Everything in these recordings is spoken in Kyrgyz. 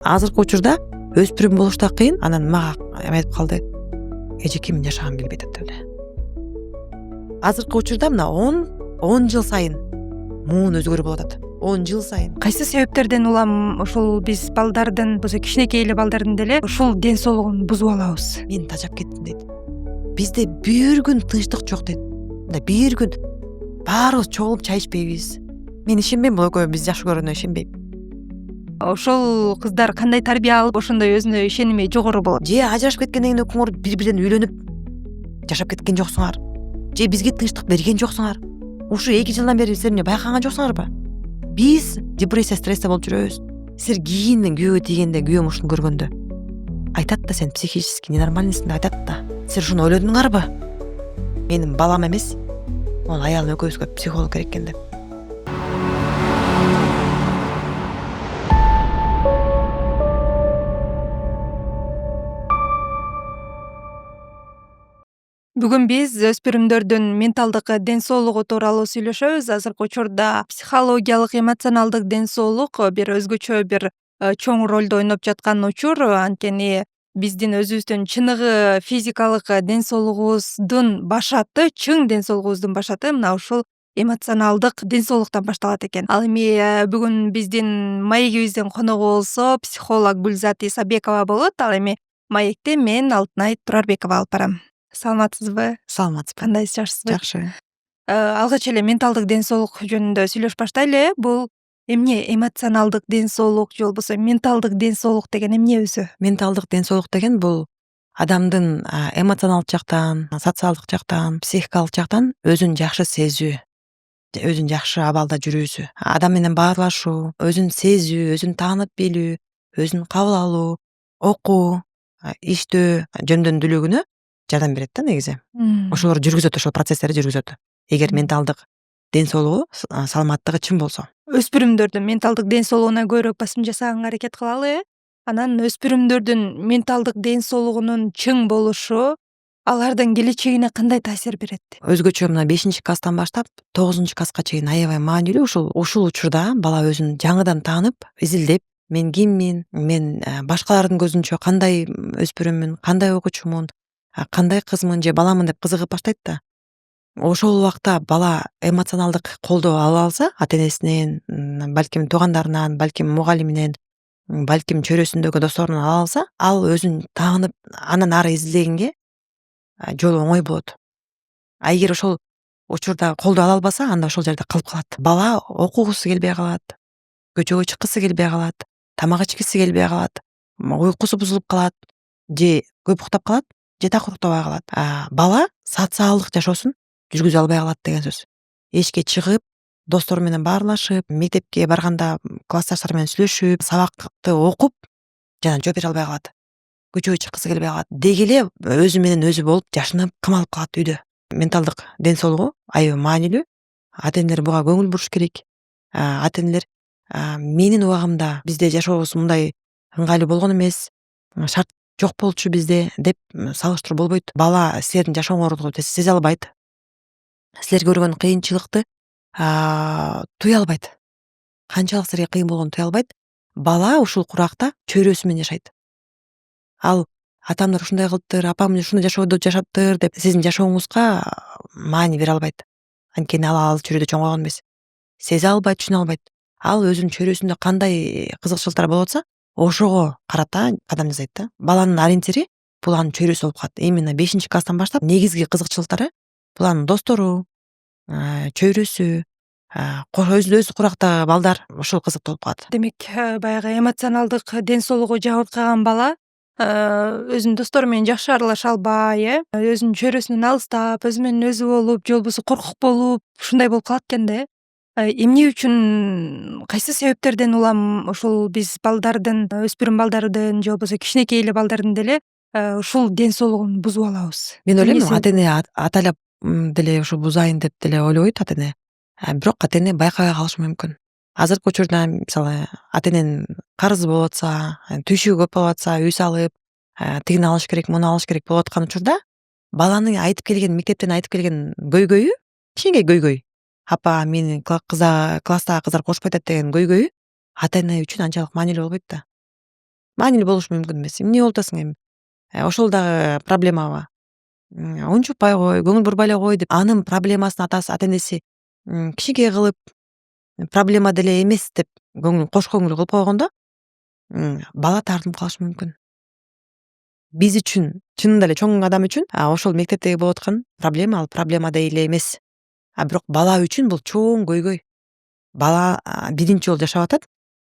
Азыркы учурда өспүрүм болуш да кыйын, анан мага айтып калды. Эжеке мен жашагым келбей атат деп эле. Азыркы учурда мына 10 жыл сайын муун өзгөрүү болуп атат. 10 жыл сайын. Кайсы себептерден улам ушул биз балдардын, болсо кичинекей эле балдардын деле ушул ден соолугун бузуп алабыз? Мен тажап кеттим дейт. Бизде бир күн тынчтык жок дейт. Мында бир күн баарыбыз чогулуп чай ичпейбиз. Мен ишенбейм, бул экөө биз жакшы көргөнүнө ишенбейм. Ошол кыздар кандай тарбия алып ошондой өзүнө ишеними жогору болот? Же ажырашып кеткенден кийин экөөңөр бири-биринен үйлөнүп жашап кеткен жоксуңар. Же бизге тынчтык берген жоксуңар. Ушу 2 жылдан бери силер эмне байкаган жоксуңарбы? Биз депрессия, стрессте болуп жүрөбүз. Силер кийинден күйөөгө тийгенде, күйөөм ушуну көргөндө айтат да, сен психически ненормальныйсың деп айтат да. Силер ушуну ойлодуңарбы? Менин балам эмес, могул аялым экөөбүзгө психолог керек экен деп. Бүгүн биз өспүрүмдөрдүн менталдык ден соолугу тууралуу сүйлөшөбүз. Азыркы учурда психологиялык, эмоционалдык ден соолук бир өзгөчө бир чоң ролду ойноп жаткан учур. Анткени биздин өзүбүздүн чыныгы физикалык ден соолугубуздун башаты, чың ден соолугубуздун башаты мына ушул эмоционалдык ден соолуктан башталат экен. Ал эми бүгүн биздин маегибиздин коногу болсо психолог Гүлзат Исабекова болот. Ал эми маекти мен Алтынай Турарбекова алып барам. Саламатсызбы? Саламатсызбы? Кандайсыз, жакшысызбы? Жакшы. Алгач эле менталдык ден соолук жөнүндө сүйлөшүп баштайлы. Бул эмне эмоционалдык ден соолук же болбосо менталдык ден соолук деген эмне өзү? Менталдык ден соолук деген бул адамдын эмоционалдык жактан, социалдык жактан, психикалык жактан өзүн жакшы сезүү, өзүн жакшы абалда жүрүүсү, адам менен баарлашуу, өзүн сезүү, өзүн таанып билүү, өзүн кабыл алуу, окуу, иштөө жөндөмдүүлүгүнө жардам берет да негизи. Ошолор жүргүзөт, ошол процесстерди жүргүзөт. Эгер менталдык ден соолугу, саламаттыгы чың болсо. Өспүрүмдөрдүн менталдык ден соолугуна көбүрөөк басым жасаганга аракет кылалы. Анан өспүрүмдөрдүн менталдык ден соолугунун чың болушу алардын келечегине кандай таасир берет? Өзгөчө мына 5-класстан баштап 9-класска чейин аябай маанилүү. Ушул учурда бала өзүн жаңыдан таанып, изилдеп, мен киммин, мен башкалардын көзүнчө кандай өспүрүммүн, кандай окуучумун, кандай кызмын же баламын деп кызыгып баштайт да. Ошол убакта бала эмоционалдык колдоо ала алса, ата энесинен, балким туугандарынан, балким мугалиминен, балким чөйрөсүндөгү досторунан ала алса, ал өзүн таанып, анан ары изилдегенге жолу оңой болот. А эгер ошол учурда колдоо ала албаса, анда ошол жерде калып калат. Бала окугусу келбей калат, көчөгө чыккысы келбей калат, тамак ичкиси келбей калат, уйкусу бузулуп калат, же көп уктап калат, же так уктабай калат. Бала социалдык жашоосун жүргүзө албай калат деген сөз. Эчке чыгып, достору менен баарлашып, мектепке барганда классташтары менен сүйлөшүп, сабакты окуп, жана жооп бере албай калат. Көчөгө чыккысы келбей калат. Деги эле өзү менен өзү болуп, жашынып, кымалып калат үйдө. Менталдык ден соолугу аябай маанилүү. Ата энелер буга көңүл буруш керек. Ата энелер менин убагымда бизде жашообуз мындай ыңгайлуу болгон эмес, шарт жок болчу бизде деп салыштыруу болбойт. Бала силердин жашооңорду сезе албайт. Силер көргөн кыйынчылыкты туя албайт. Канчалык силерге кыйын болгонун туя албайт. Бала ушул куракта чөйрөсү менен жашайт. Ал атамдар ушундай кылыптыр, апам ушундай жашоодо жашаптыр деп сиздин жашооңузга маани бере албайт. Анткени ал чөйрөдө чоңойгон эмес. Сезе албайт, түшүнө албайт. Ал өзүнүн чөйрөсүндө кандай кызыкчылыктар болуп атса, ошого карата кадам жасайт да. Баланын ориентири бул анын чөйрөсү болуп калат. Именно 5-класстан баштап негизги кызыкчылыктары бул анын достору, чөйрөсү, өзү курактагы балдар, ушул кызык болуп калат. Демек, баягы эмоционалдык ден соолугу жабыркаган бала өзүнүн достору менен жакшы аралаша албай, өзүнүн чөйрөсүнөн алыстап, өзү менен өзү болуп, же болбосо коркок болуп, ушундай болуп калат экен да. Эмне үчүн, кайсы себептерден улам ушул биз балдардын, өспүрүм балдардын же болбосо кичинекей эле балдардын деле ушул ден соолугун бузуп алабыз? Мен ойлойм, ата эне аталап деле ушу бузайын деп деле ойлобойт ата эне. Бирок ата эне байкабай калышы мүмкүн. Азыркы учурда мисалы ата эненин карызы болуп атса, түйшүгү көп болуп атса, үй салып, тигини алыш керек, муну алыш керек болуп аткан учурда, баланын айтып келген, мектептен айтып келген көйгөйү, кичинекей көйгөй, апа мени класстагы кыздар кошпойт атат деген көйгөйү ата эне үчүн анчалык маанилүү болбойт да. маанилүү болушу мүмкүн эмес. Эмне болуп атасың эми? Ошол дагы проблемабы? Унчукпай кой, көңүл бурбай эле кой деп анын проблемасын ата энеси кичине кылып проблема деле эмес деп кош көңүл кылып койгондо бала тартынып калышы мүмкүн. Биз үчүн, чынында эле чоң адам үчүн ошол мектептеги болуп аткан проблема ал проблема деле эмес. Бирок бала үчүн бул чоң көйгөй. Бала биринчи жолу жашап атат.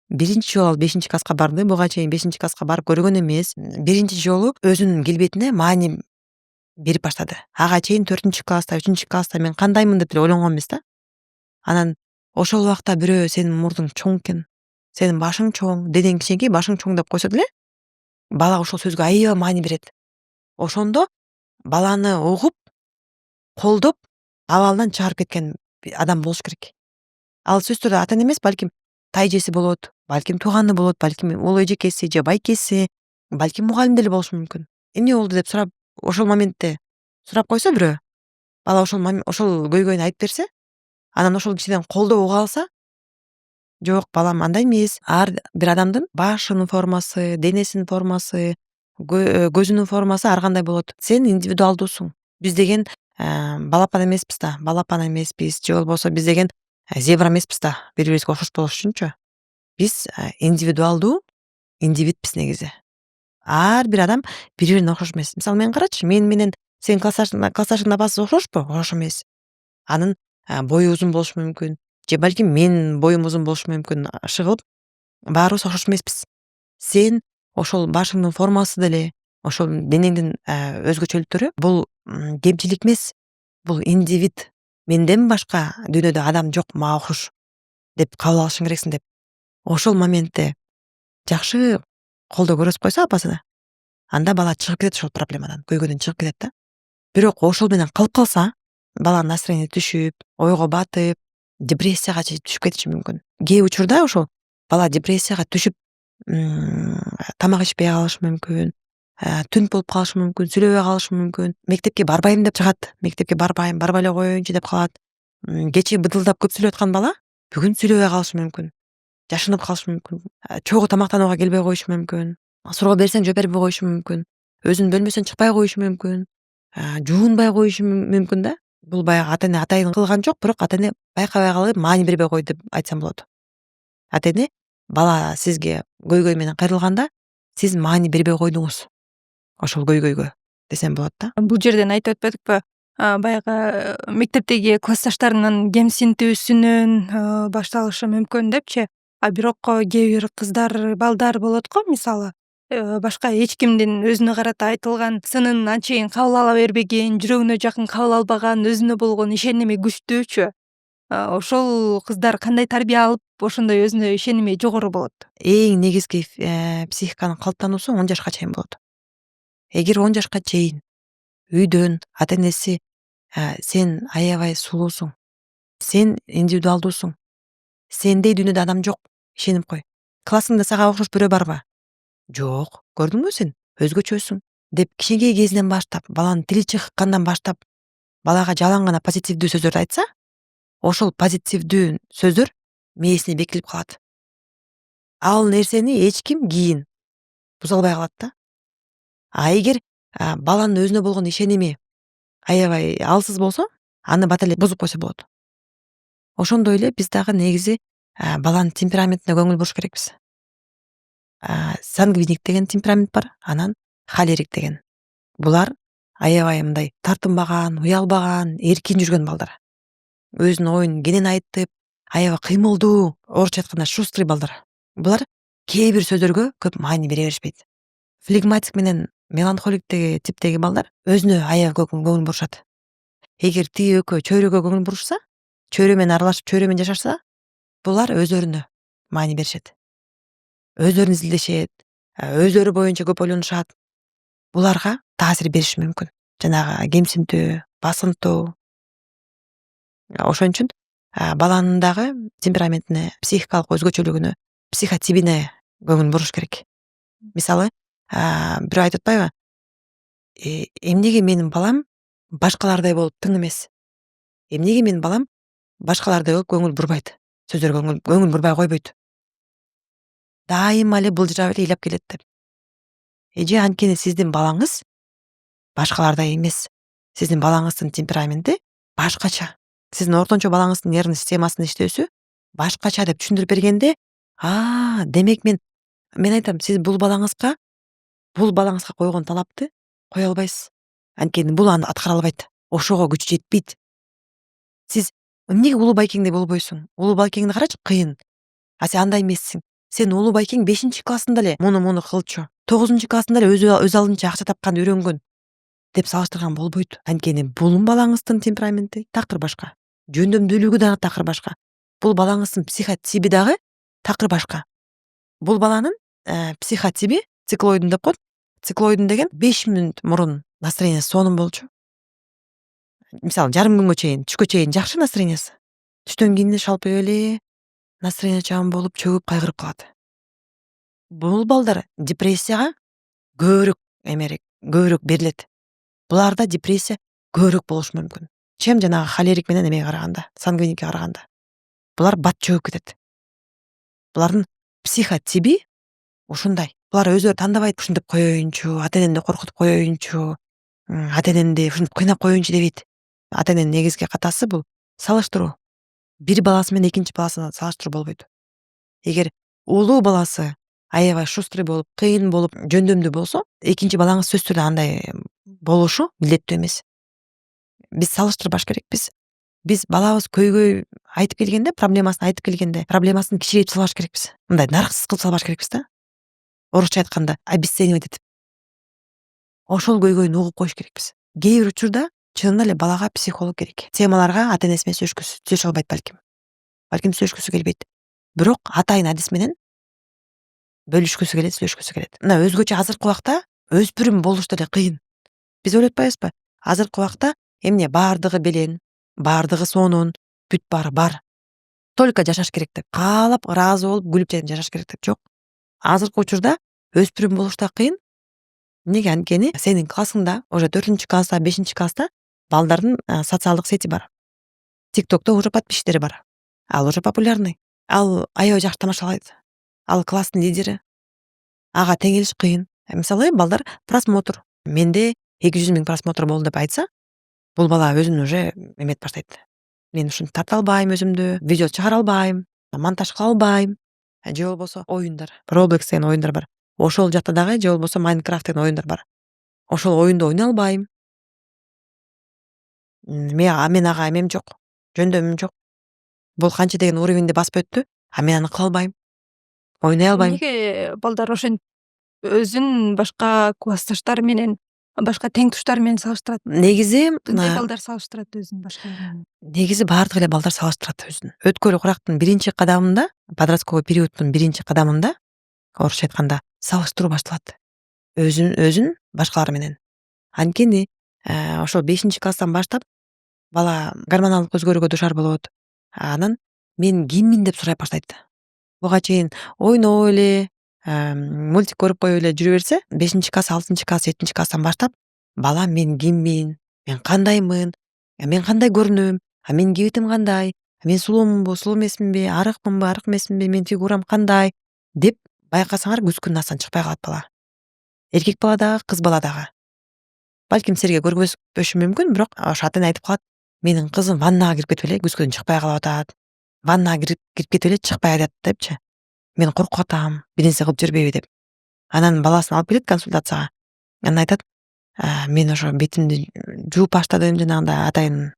Биринчи жолу ал 5-класска барды. Буга чейин 5-класска барып көргөн эмес. Биринчи жолу өзүнүн келбетине маани берип баштады. Ага чейин 4-класста, 3-класста мен кандаймын деп деле ойлонгон эмес да. Анан ошол убакта бирөө сенин мурдуң чоң экен, сенин башың чоң, денең кичинекей, башың чоң деп койсо деле, бала ошол сөзгө аябай маани берет. Ошондо баланы угуп, колдоп, абалдан чыгарып кеткен адам болуш керек. Ал сөзсүз түрдө ата эне эмес, балким тайжеси болот, балким тууганы болот, балким ул эжекеси же байкеси, балким мугалим деле болушу мүмкүн. Эмне болду деп сурап, ошол моментте сурап койсо бирөө, бала ошол көйгөйүн айтып берсе, анан ошол кишиден колдоо уга алса, жок балам андай эмес. Ар бир адамдын башынын формасы, денесинин формасы, көзүнүн формасы ар кандай болот. Сен индивидуалдуусуң. Биз деген балапан эмеспиз да, балапан эмеспиз, же болбосо биз деген зебра эмеспиз да, бири бирибизге окшош болуш үчүнчү. Биз индивидуалдуу индивидпиз негизи. Ар бир адам бири бирине окшош эмес. Мисалы мен карачы, мен менен сенин классташыңдын апасы окшошпу? Окшош эмес. Анын бою узун болушу мүмкүн, же балким менин боюм узун болушу мүмкүн. Ышыгып баарыбыз окшош эмеспиз. Сен ошол башыңдын формасы деле, ошол денеңдин өзгөчөлүктөрү бул кемчилик эмес, бул индивид. Менден башка дүйнөдө адам жок мага окшош деп кабыл алышың керексиң деп. Ошол моментте жакшы колдоо көрсөтүп койсо апасы, анда бала чыгып кетет ошол проблемадан, көйгөйдөн чыгып кетет да. Бирок ошол менен калып калса, баланын настроение түшүп, ойго батып, депрессияга чейин түшүп кетиши мүмкүн. Кээ учурда ошол бала депрессияга түшүп, тамак ичпей калышы мүмкүн, түнт болуп калышы мүмкүн, сүйлөбөй калышы мүмкүн. Мектепке барбайм деп чыгат. Мектепке барбайм, барбай эле коеюнчу деп калат. Кечээ быдылдап көп сүйлөп аткан бала бүгүн сүйлөбөй калышы мүмкүн. Жашынып калышы мүмкүн. Чогуу тамактанууга келбей коюшу мүмкүн. Суроо берсең жооп бербей коюшу мүмкүн. Өзүнүн бөлмөсүнөн чыкпай коюшу мүмкүн. Жуунбай коюшу мүмкүн да. Бул баягы ата эне атайын кылган жок, бирок ата эне байкабай калып маани бербей койду деп айтсам болот. Ата эне бала сизге көйгөй менен кайрылганда, сиз маани бербей койдуңуз ошол көйгөйгө десем болот да. Бул жерден айтып өтпөдүкпү? Баягы мектептеги классташтарынын кемсинтүүсүнөн башталышы мүмкүн депчи. Бирок кээ бир кыздар, балдар болот го, мисалы, башка эч кимдин өзүнө карата айтылган сынын анчейин кабыл ала бербеген, жүрөгүнө жакын кабыл албаган, өзүнө болгон ишеними күчтүүчү. Ошол кыздар кандай тарбия алып, ошондой өзүнө ишеними жогору болот? Эң негизги психиканын калыптануусу 10 жашка чейин болот. Эгер 10 жашка чейин үйдөн ата энеси сен аябай сулуусуң, сен индивидуалдуусуң, сендей дүйнөдө адам жок, ишенип кой. Классыңда сага окшош бирөө барбы? Жок, көрдүңбү сен өзгөчөсүң деп кичинекей кезинен баштап, баланын тили чыккандан баштап балага жалаң гана позитивдүү сөздөрдү айтса, ошол позитивдүү сөздөр мээсине бекилип калат. Ал нерсени эч ким кийин буза албай калат да. Эгер баланын өзүнө болгон ишеними аябай алсыз болсо, аны бата эле бузуп койсо болот. Ошондой эле биз дагы негизи баланын темпераментине көңүл буруш керекпиз. Сангвиник деген темперамент бар, анан холерик деген. Булар аябай мындай тартынбаган, уялбаган, эркин жүргөн балдар. Өзүнүн оюн кенен айтып, аябай кыймылдуу, орусча айтканда шустрый балдар. Булар кээ бир сөздөргө көп маани бере беришпейт. Флегматик менен меланхоликтеги типтеги балдар өзүнө аябай көп көңүл бурушат. Эгер тиги экөө чөйрөгө көңүл бурушса, чөйрө менен аралашып, чөйрө менен жашашса, булар өзлөрүнө маани беришет. Өздөрүн изилдешет, өздөрү боюнча көп ойлонушат. Буларга таасир бериши мүмкүн. Жанагы кемсинтүү, басынтуу. Ошон үчүн баланын дагы темпераментине, психикалык өзгөчөлүгүнө, психотипине көңүл буруш керек. Мисалы, бирөө айтып атпайбы? Эмнеге менин балам башкалардай болуп тың эмес? Эмнеге менин балам башкалардай болуп көңүл бурбайт? Сөздөргө көңүл бурбай койбойт. Дайыма эле былжырап эле ыйлап келет деп. Эже анткени сиздин балаңыз башкалардай эмес. Сиздин балаңыздын темпераменти башкача. Сиздин ортончо балаңыздын нервный системасынын иштөөсү башкача деп түшүндүрүп бергенде, демек мен айтам, сиз бул балаңызга койгон талапты кое албайсыз. Анткени бул аны аткара албайт. Ошого күчү жетпейт. Сиз эмнеге улуу байкеңдей болбойсуң? Улуу байкеңди карачы, кыйын. А сен андай эмессиң. Сен улуу байкең 5-классында эле муну кылчу. 9-классында эле өз алдынча акча тапканды үйрөнгөн деп салыштырган болбойт. Анткени бул балаңыздын темпераменти такыр башка. Жөндөмдүүлүгү дагы такыр башка. Бул балаңыздын психотиби дагы такыр башка. Бул баланын психотиби циклоидун деп коет. Циклоидун деген 5 мүнөт мурун настроениясы сонун болчу. Мисалы, жарым күнгө чейин, түшкө чейин жакшы настроениясы. Түштөн кийин эле шалпый эле настроение жаман болуп, чөгүп кайгырып калат. Бул балдар депрессияга көбүрөөк берилет. Буларда депрессия көбүрөөк болушу мүмкүн. Чем жанагы холерик менен эмеге караганда, сангвиникке караганда. Булар бат чөгүп кетет. Булардын психотиби ушундай. Булар өздөрү тандабайт. Ушинтип коеюнчу, ата-энемди коркутуп коеюнчу, ата-энемди ушинтип кыйнап коеюнчу дебейт. Ата-эненин негизги катасы бул салыштыруу. Бир баласы менен экинчи баласын салыштыруу болбойт. Эгер улуу баласы аябай шустрый болуп, кыйын болуп, жөндөмдүү болсо, экинчи балаңыз сөзсүз түрдө андай болушу милдеттүү эмес. Биз салыштырбаш керекпиз. Биз балабыз көйгөй айтып келгенде, проблемасын айтып келгенде, проблемасын кичирейтип салбаш керекпиз. Мындай нарксыз кылып салбаш керекпиз да. Орусча айтканда, обесценивать этип. Ошол көйгөйүн угуп коюш керекпиз. Кээ бир учурда чынында эле балага психолог керек. Темаларга ата-энеси менен сүйлөшкүсү албайт балким. Сүйлөшкүсү келбейт. Бирок атайын адис менен бөлүшкүсү келет, сүйлөшкүсү келет. Мына өзгөчө азыркы убакта өспүрүм болуш деле кыйын. Биз ойлоп атпайбызбы? Азыркы убакта эмне баардыгы белең, баардыгы сонун, бүт баары бар. Только жашаш керек деп, каалап, ыраазы болуп, күлүп жашаш керек деп жок. Азыркы учурда өспүрүм болуш да кыйын. Эмнеге? Анткени сенин классыңда, уже 4-класста, 5-класста балдардын социалдык сети бар. TikTok'то уже подписчиктери бар. Ал уже популярный. Ал аябай жакшы тамашалайт. Ал класстын лидери. Ага тең келиш кыйын. Мисалы, балдар просмотр. Менде 200 000 просмотр болду деп айтса, бул бала өзүн уже эмет баштайт. Мен ушуну тарта албайм өзүмдү, видео чыгара албайм, монтаж кыла албайм. Же болбосо оюндар. Roblox деген оюндар бар. Ошол жакта дагы же болбосо Minecraft деген оюндар бар. Ошол оюнду ойной албайм. Мен ага эмем жок. Жөндөмүм жок. Бул канча деген уровеньди басып өттү, а мен аны кыла албайм. Ойной албайм. Эмнеге балдар ошентип өзүн башка классташтары менен, башка тең туштары менен салыштырат? Негизи Кандай балдар салыштырат өзүн башкалар менен? Негизи баардык эле балдар салыштырат өзүн. Өткөл курактын биринчи кадамында, подростковый периодтун биринчи кадамында, орусча айтканда, салыштыруу башталат. Өзүн башкалар менен. Анткени ошол 5-класстан баштап бала гормоналдык өзгөрүүгө душар болот. Анан мен киммин деп сурай баштайт. Буга чейин ойноп эле, мультик көрүп коюп эле жүрө берсе, 5-класс, 6-класс, 7-класстан баштап бала мен киммин, мен кандаймын, мен кандай көрүнөм, мен кебетим кандай, мен сулуумбу, сулуу эмесминби, арыкмынбы, арык эмесминби, мен фигурам кандай деп байкасаңар күзгүн астан чыкпай калат бала. Эркек бала дагы, кыз бала дагы. Балким силерге көргөзбөшү мүмкүн, бирок ошо ата-эне айтып калат, менин кызым ваннага кирип кетип эле күзгүдөн чыкпай калып атат. Ваннага кирип кетип эле чыкпай атат депчи. Мен коркуп атам, бир нерсе кылып жүрбөйбү деп. Анан баласын алып келет консультацияга. Анан айтат, мен ошо бетимди жууп баштадым, жанагындай атайын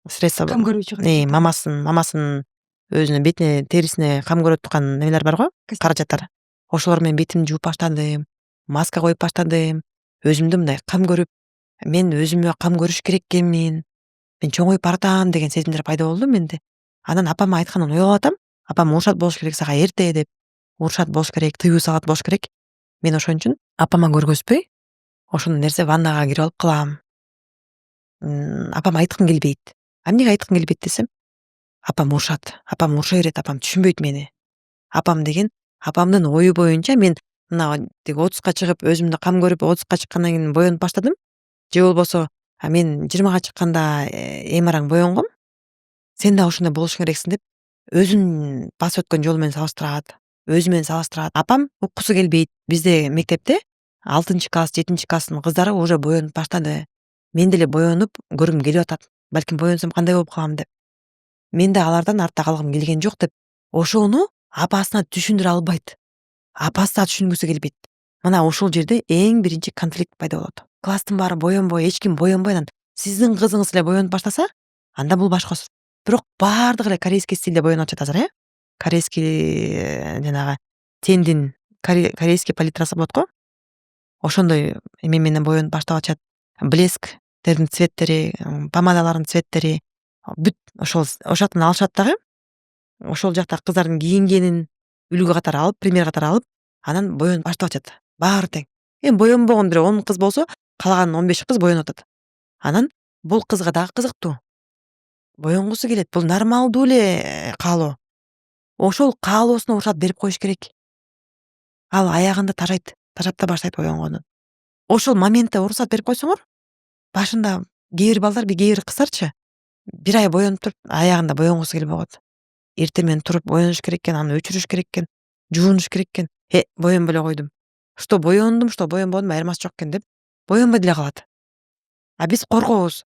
средство. Кам көрүүчү кыз. Мамасын өзүнүн бетине, терисине кам көрө турган немелер бар го, каражаттар. Ошолор менен бетимди жууп баштадым, маска коюп баштадым. Өзүмдү мындай кам көрүп, мен өзүмө кам көрүш керек экенмин. Мен чоңоюп баратам деген сезимдер пайда болду менде. Анан апама айткандан уялып атам. Апам урушат болуш керек сага эрте деп. Урушат болуш керек, тыюу саат болуш керек. Мен ошон үчүн апама көргөзбөй, ошондой нерсе ваннага кирип алып кылам. Апама айткым келбейт. Эмнеге айткым келбейт десем, апам урушат. Апам уруша берет, апам түшүнбөйт мени. Апам деген, апамдын ою боюнча мен мына 30га чыгып, өзүмдү кам көрүп, 30га чыккандан кийин боенуп баштадым. Же болбосо мен 20га чыкканда эң араң боенгом. Сен да ошондой болушуң керексиң деп өзүн басып өткөн жолу менен салыштырат. Өзү менен салыштырат. Апам уккусу келбейт. Бизде мектепте 6-класс 7-класстын кыздары уже боенуп баштады. Мен деле боенуп көргүм келип атат. Балким боенсом кандай болуп калам деп. Мен да алардан артта калгым келген жок деп ошону апасына түшүндүрө албайт. Апасы да түшүнгүсү келбейт. Мына ушул жерде эң биринчи конфликт пайда болот. Класстын баары боенбой, эч ким боенбой анан сиздин кызыңыз эле боенуп баштаса, анда бул башка сөз. Бирок баардыгы эле корейский стилде боенуп атышат азыр, корейский жанагы тендин корейский палитрасы болот го. Ошондой эме менен боенуп баштап атышат. Блесктердин цветтери, помадалардын цветтери бүт ошол жактан алышат дагы. Ошол жакта кыздардын кийингенин үлгү катары алып, пример катары алып, анан боенуп баштап атышат. Баары тең. Эми боенбогон бир 10 кыз болсо, калган 15 кыз боенуп атат. Анан бул кызга дагы кызыктуу. Боенгусу келет. Бул нормалдуу эле каалоо. Ошол каалоосуна уруксат берип коюш керек. Ал аягында тажайт, тажап да баштайт боенгонун. Ошол моментте уруксат берип койсоңор, башында кээ бир балдар, кээ бир кыздарчы бир ай боенуп туруп, аягында боенгусу келбей койот. Эртең менен туруп боенуш керек экен, аны өчүрүш керек экен, жуунуш керек экен. Боенбой эле койдум. Что боендум, что боенбодум, айырмасы жок экен деп боенбой деле калат. А биз коркобуз.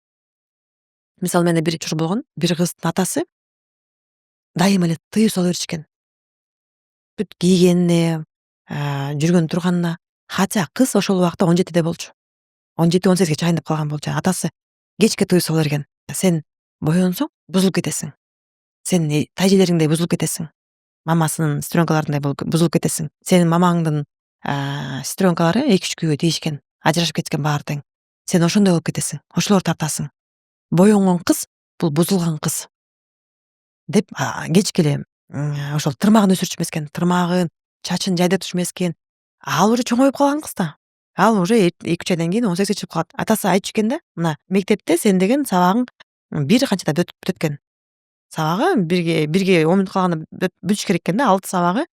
Мисалы менде бир учур болгон, бир кыздын атасы дайыма эле тыюу сала беришкен. Бүт кийгенине, жүргөн турганына. Хотя кыз ошол убакта 17 болчу. 17-18 чейин деп калган болчу. Атасы кечке тыюу сала берген. Сен боенсоң бузулуп кетесиң. Сен тажелериңдей бузулуп кетесиң. Мамасынын сестренкаларындай бузулуп кетесиң. Сенин мамаңдын сестренкалары 2-3 күйгө тийишкен, ажырашып кеткен баары тең. Сен ошондой болуп кетесиң. Ошолорду тартасың. Боенгон кыз бул бузулган кыз деп кечке эле ошол тырмагын өсүрчүмескен, тырмагын, чачын жайдыртышмескен. Ал уже чоңоюп калган кыз да. Ал уже 2-3 айдан кийин 18 чыгып калат. Атасы айтчу экен да, мына мектепте сен деген сабагың бир канчада бүтөт экен. Сабагы бирге 10 мүнөт калганда бүтүш керек экен да, 6 сабагы.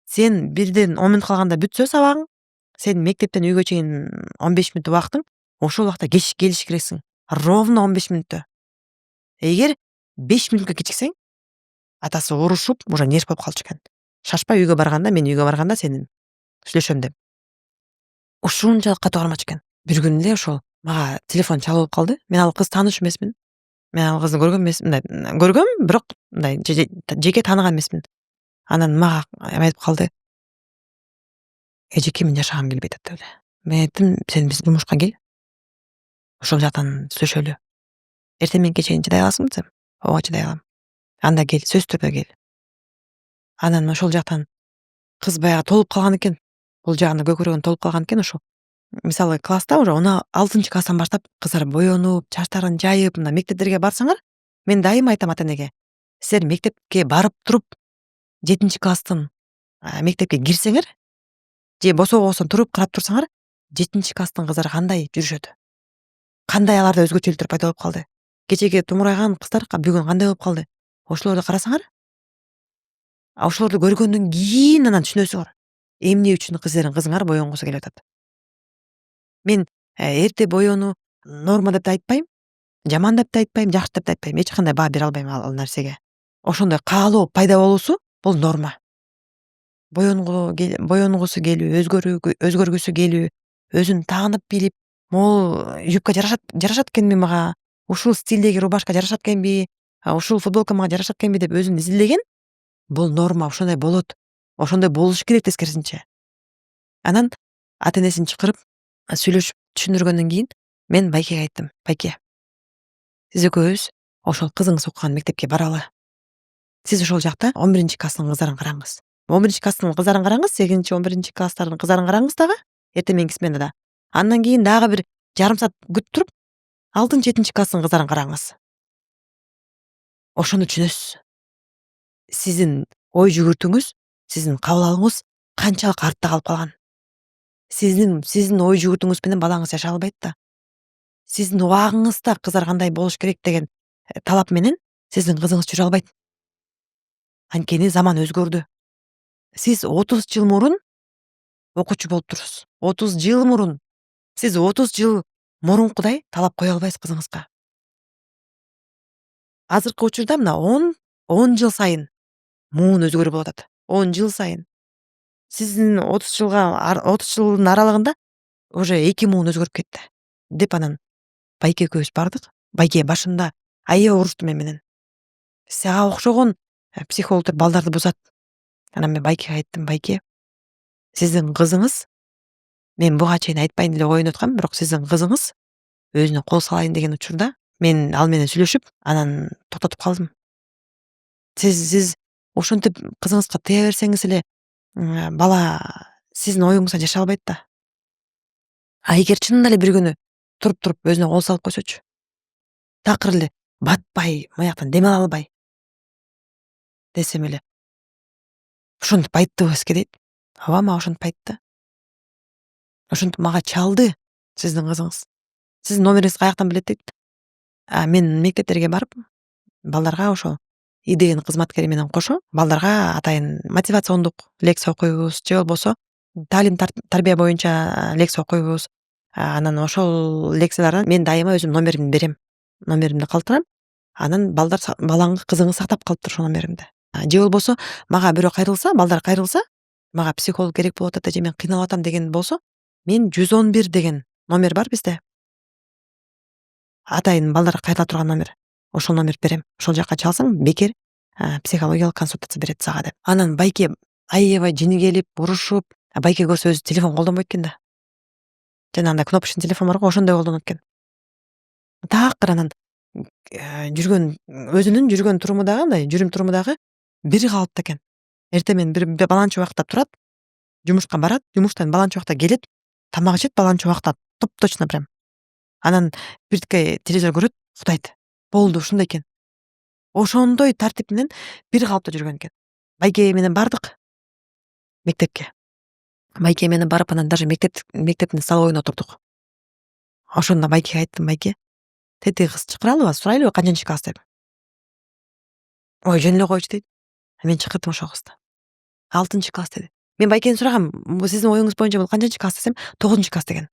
Сен бирден 10 мүнөт калганда бүтсө сабагың, сен мектептен үйгө чейин 15 мүнөт убактың, ошол убакта келиш керексиң. Ровно 15 мүнөттө. Эгер 5 мүнөткө кечиксең, атасы урушуп, уже нерв болуп калчу экен. Шашпай үйгө барганда, мен үйгө барганда сенин сүйлөшөм деп. Ушунчалык катуу кармачу экен. Бир күнү эле ошол мага телефон чалып калды. Мен ал кызды тааныш эмесмин. Мен ал кызды көргөн эмесмин. Көргөм, бирок мындай жеке тааныган эмесмин. Анан мага айтып калды. Эжеке, мен жашагым келбейт деп эле. Мен айттым, сен биздин жумушка кел. Ошол жактан сүйлөшөлү. Эртең мененке чейин чыдай аласыңбы десем? Ооба, чыдай алам. Анда кел, сөзсүз түрдө кел. Анан ошол жактан кыз баягы толуп калган экен. Бул жагында көкүрөгүн толуп калган экен ошо. Мисалы класста уже 6-класстан баштап кыздар боенуп, чачтарын жайып, мына мектептерге барсаңар, мен дайыма айтам ата-энеге. Силер мектепке барып туруп 7-класстын мектепке кирсеңер, же бособосун туруп карап турсаңар, 7-класстын кыздары кандай жүрүшөт? Кандай аларда өзгөчөлүктөр пайда болуп калды? Кечеге тумурайган кыздар бүгүн кандай болуп калды? Ошолорду карасаңар, ошолорду көргөндөн кийин анан түшүнөсүңөр. Эмне үчүн кызыңар боенгусу келип атат? Мен эрте боенуу норма деп да айтпайм, жаман деп да айтпайм, жакшы деп да айтпайм. Эч кандай баа бере албайм ал нерсеге. Ошондой каалоо пайда болуусу бул норма. Боенгусу келүү, өзгөргүсү келүү, өзүн таанып билип, могул юбка жарашат экенби мага, ушул стилдеги рубашка жарашат экенби, ушул футболка мага жарашат экенби деп өзүн изилдеген, бул норма, ошондой болот. Ошондой болуш керек тескерисинче. Анан ата-энесин чакырып, сүйлөшүп түшүндүргөндөн кийин мен Байкеге айттым. Байке, сиз экөөбүз ошол кызыңыз окуган мектепке баралы. Сиз ошол жакта 11-класстын кыздарын караңыз. 11-класстын кыздарын караңыз, 8-11-класстардын кыздарын караңыз дагы, эртең мененки сменада. Андан кийин дагы бир жарым саат күтүп туруп, 6-7-класстын кыздарын караңыз. Ошону түшүнөсүз. Сиздин ой жүгүртүүңүз, сиздин кабыл алууңуз канчалык артта калып калган. Сиздин ой жүгүртүүңүз менен балаңыз жашай албайт да. Сиздин убагыңызда кыздар кандай болуш керек деген талап менен сиздин кызыңыз жүрө албайт. Анткени заман өзгөрдү. Сиз 30 жыл мурун окуучу болуп турсуз. 30 жыл мурун. Сиз 30 жыл мурункудай талап кое албайсыз кызыңызга. Азыркы учурда мына 10 жыл сайын муун өзгөрүп болуп атат. 10 жыл сайын. Сиздин 30 жылдын аралыгында уже 2 муун өзгөрүп кетти деп анан Байке экөөбүз бардык. Байке башында аябай урушту менен. Сага окшогон психологдор балдарды бузат. Анан мен Байкеге айттым, Байке, сиздин кызыңыз, мен буга чейин айтпайын деле коюн аткам, бирок сиздин кызыңыз өзүнө кол салайын деген учурда мен ал менен сүйлөшүп, анан токтотуп калдым. Сиз ошентип кызыңызга тыя берсеңиз эле бала сиздин оюңузда жашай албайт да. А эгер чынында эле бир күнү туруп өзүнө кол салып койсочу, такыр эле батпай, маяктан дем ала албай десем эле ошентип айттыбы сизге дейт. Ооба, мага ошентип айтты. Ошентип мага чалды сиздин кызыңыз. Сиздин номериңизди каяктан билет дейт. Мен мектептерге барып, балдарга ошо идеян кызматкери менен кошо балдарга атайын мотивациондук лекция окуйбуз, же болбосо таалим тарбия боюнча лекция окуйбуз. Анан ошол лекциялардан мен дайыма өзүм номеримди берем. Номеримди калтырам. Анан балаңыз, кызыңыз сактап калыптыр ошол номеримди. Же болбосо мага бирөө кайрылса, балдар кайрылса, мага психолог керек болуп атат же мен кыйналып атам деген болсо, мен 111 деген номер бар бизде. Атайын балдарга кайрыла турган номер. Ошол номерди берем. Ошол жакка чалсаң бекер психологиялык консультация берет сага деп. Анан Байке аябай жини келип, урушуп, Байке көрсө өзү телефон колдонбойт экен да. Жанагындай кнопочный телефон бар го, ошондой колдонот экен. Такыр анан өзүнүн жүргөн туруму дагы мындай, жүрүм туруму дагы бир калыпта экен. Эртең менен бир баланча убакта турат, жумушка барат, жумуштан баланча убакта келет, тамак ичет, баланча убакта топ-точно прям. Анан биртке телевизор көрөт, уктайт. Болду, ушундай экен. Ошондой тартип менен бир калыпта жүргөн экен. Байке менен бардык мектепке. Байке менен барып, анан даже мектептин столовойуна отурдук. Ошондо Байкеге айттым, Байке, тети кыз чакыралыбы, сурайлыбы канчанчы класс деп. Ой, жөн эле койчу дейт. Мен чакырдым ошол кызды. 6 класс деди. Мен Байкени сурагам, сиздин оюңуз боюнча бул канчанчы класс десем, 9 класс деген.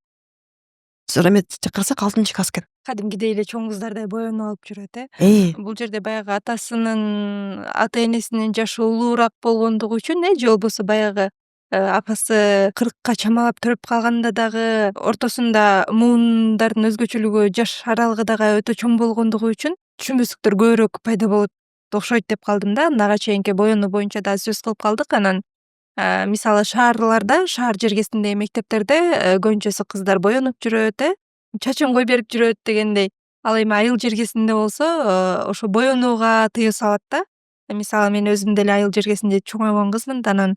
Эме чакырсак 6 класс экен. Кадимгидей эле чоң кыздардай боюнуп алып жүрөт, э? Бул жерде баягы атасынын, ата энесинин жашы улуураак болгондугу үчүн, же болбосо баягы апасы 40 чамалап төрөп калганда дагы ортосунда муундардын өзгөчөлүгү, жаш аралыгы дагы өтө чоң болгондугу үчүн түшүнбөстүктөр көбүрөөк пайда болот окшойт деп калдым да. Ага чейинки боюну боюнча да сөз кылып калдык. Анан мисалы шаарларда, шаар жергесиндеги мектептерде көбүнчөсү кыздар боюнуп жүрөт, чачын кой берип жүрөт дегендей. Ал эми айыл жергесинде болсо, ошо боюнууга тыюу салат да. Мисалы мен өзүм деле айыл жергесинде чоңойгон кызмын. Анан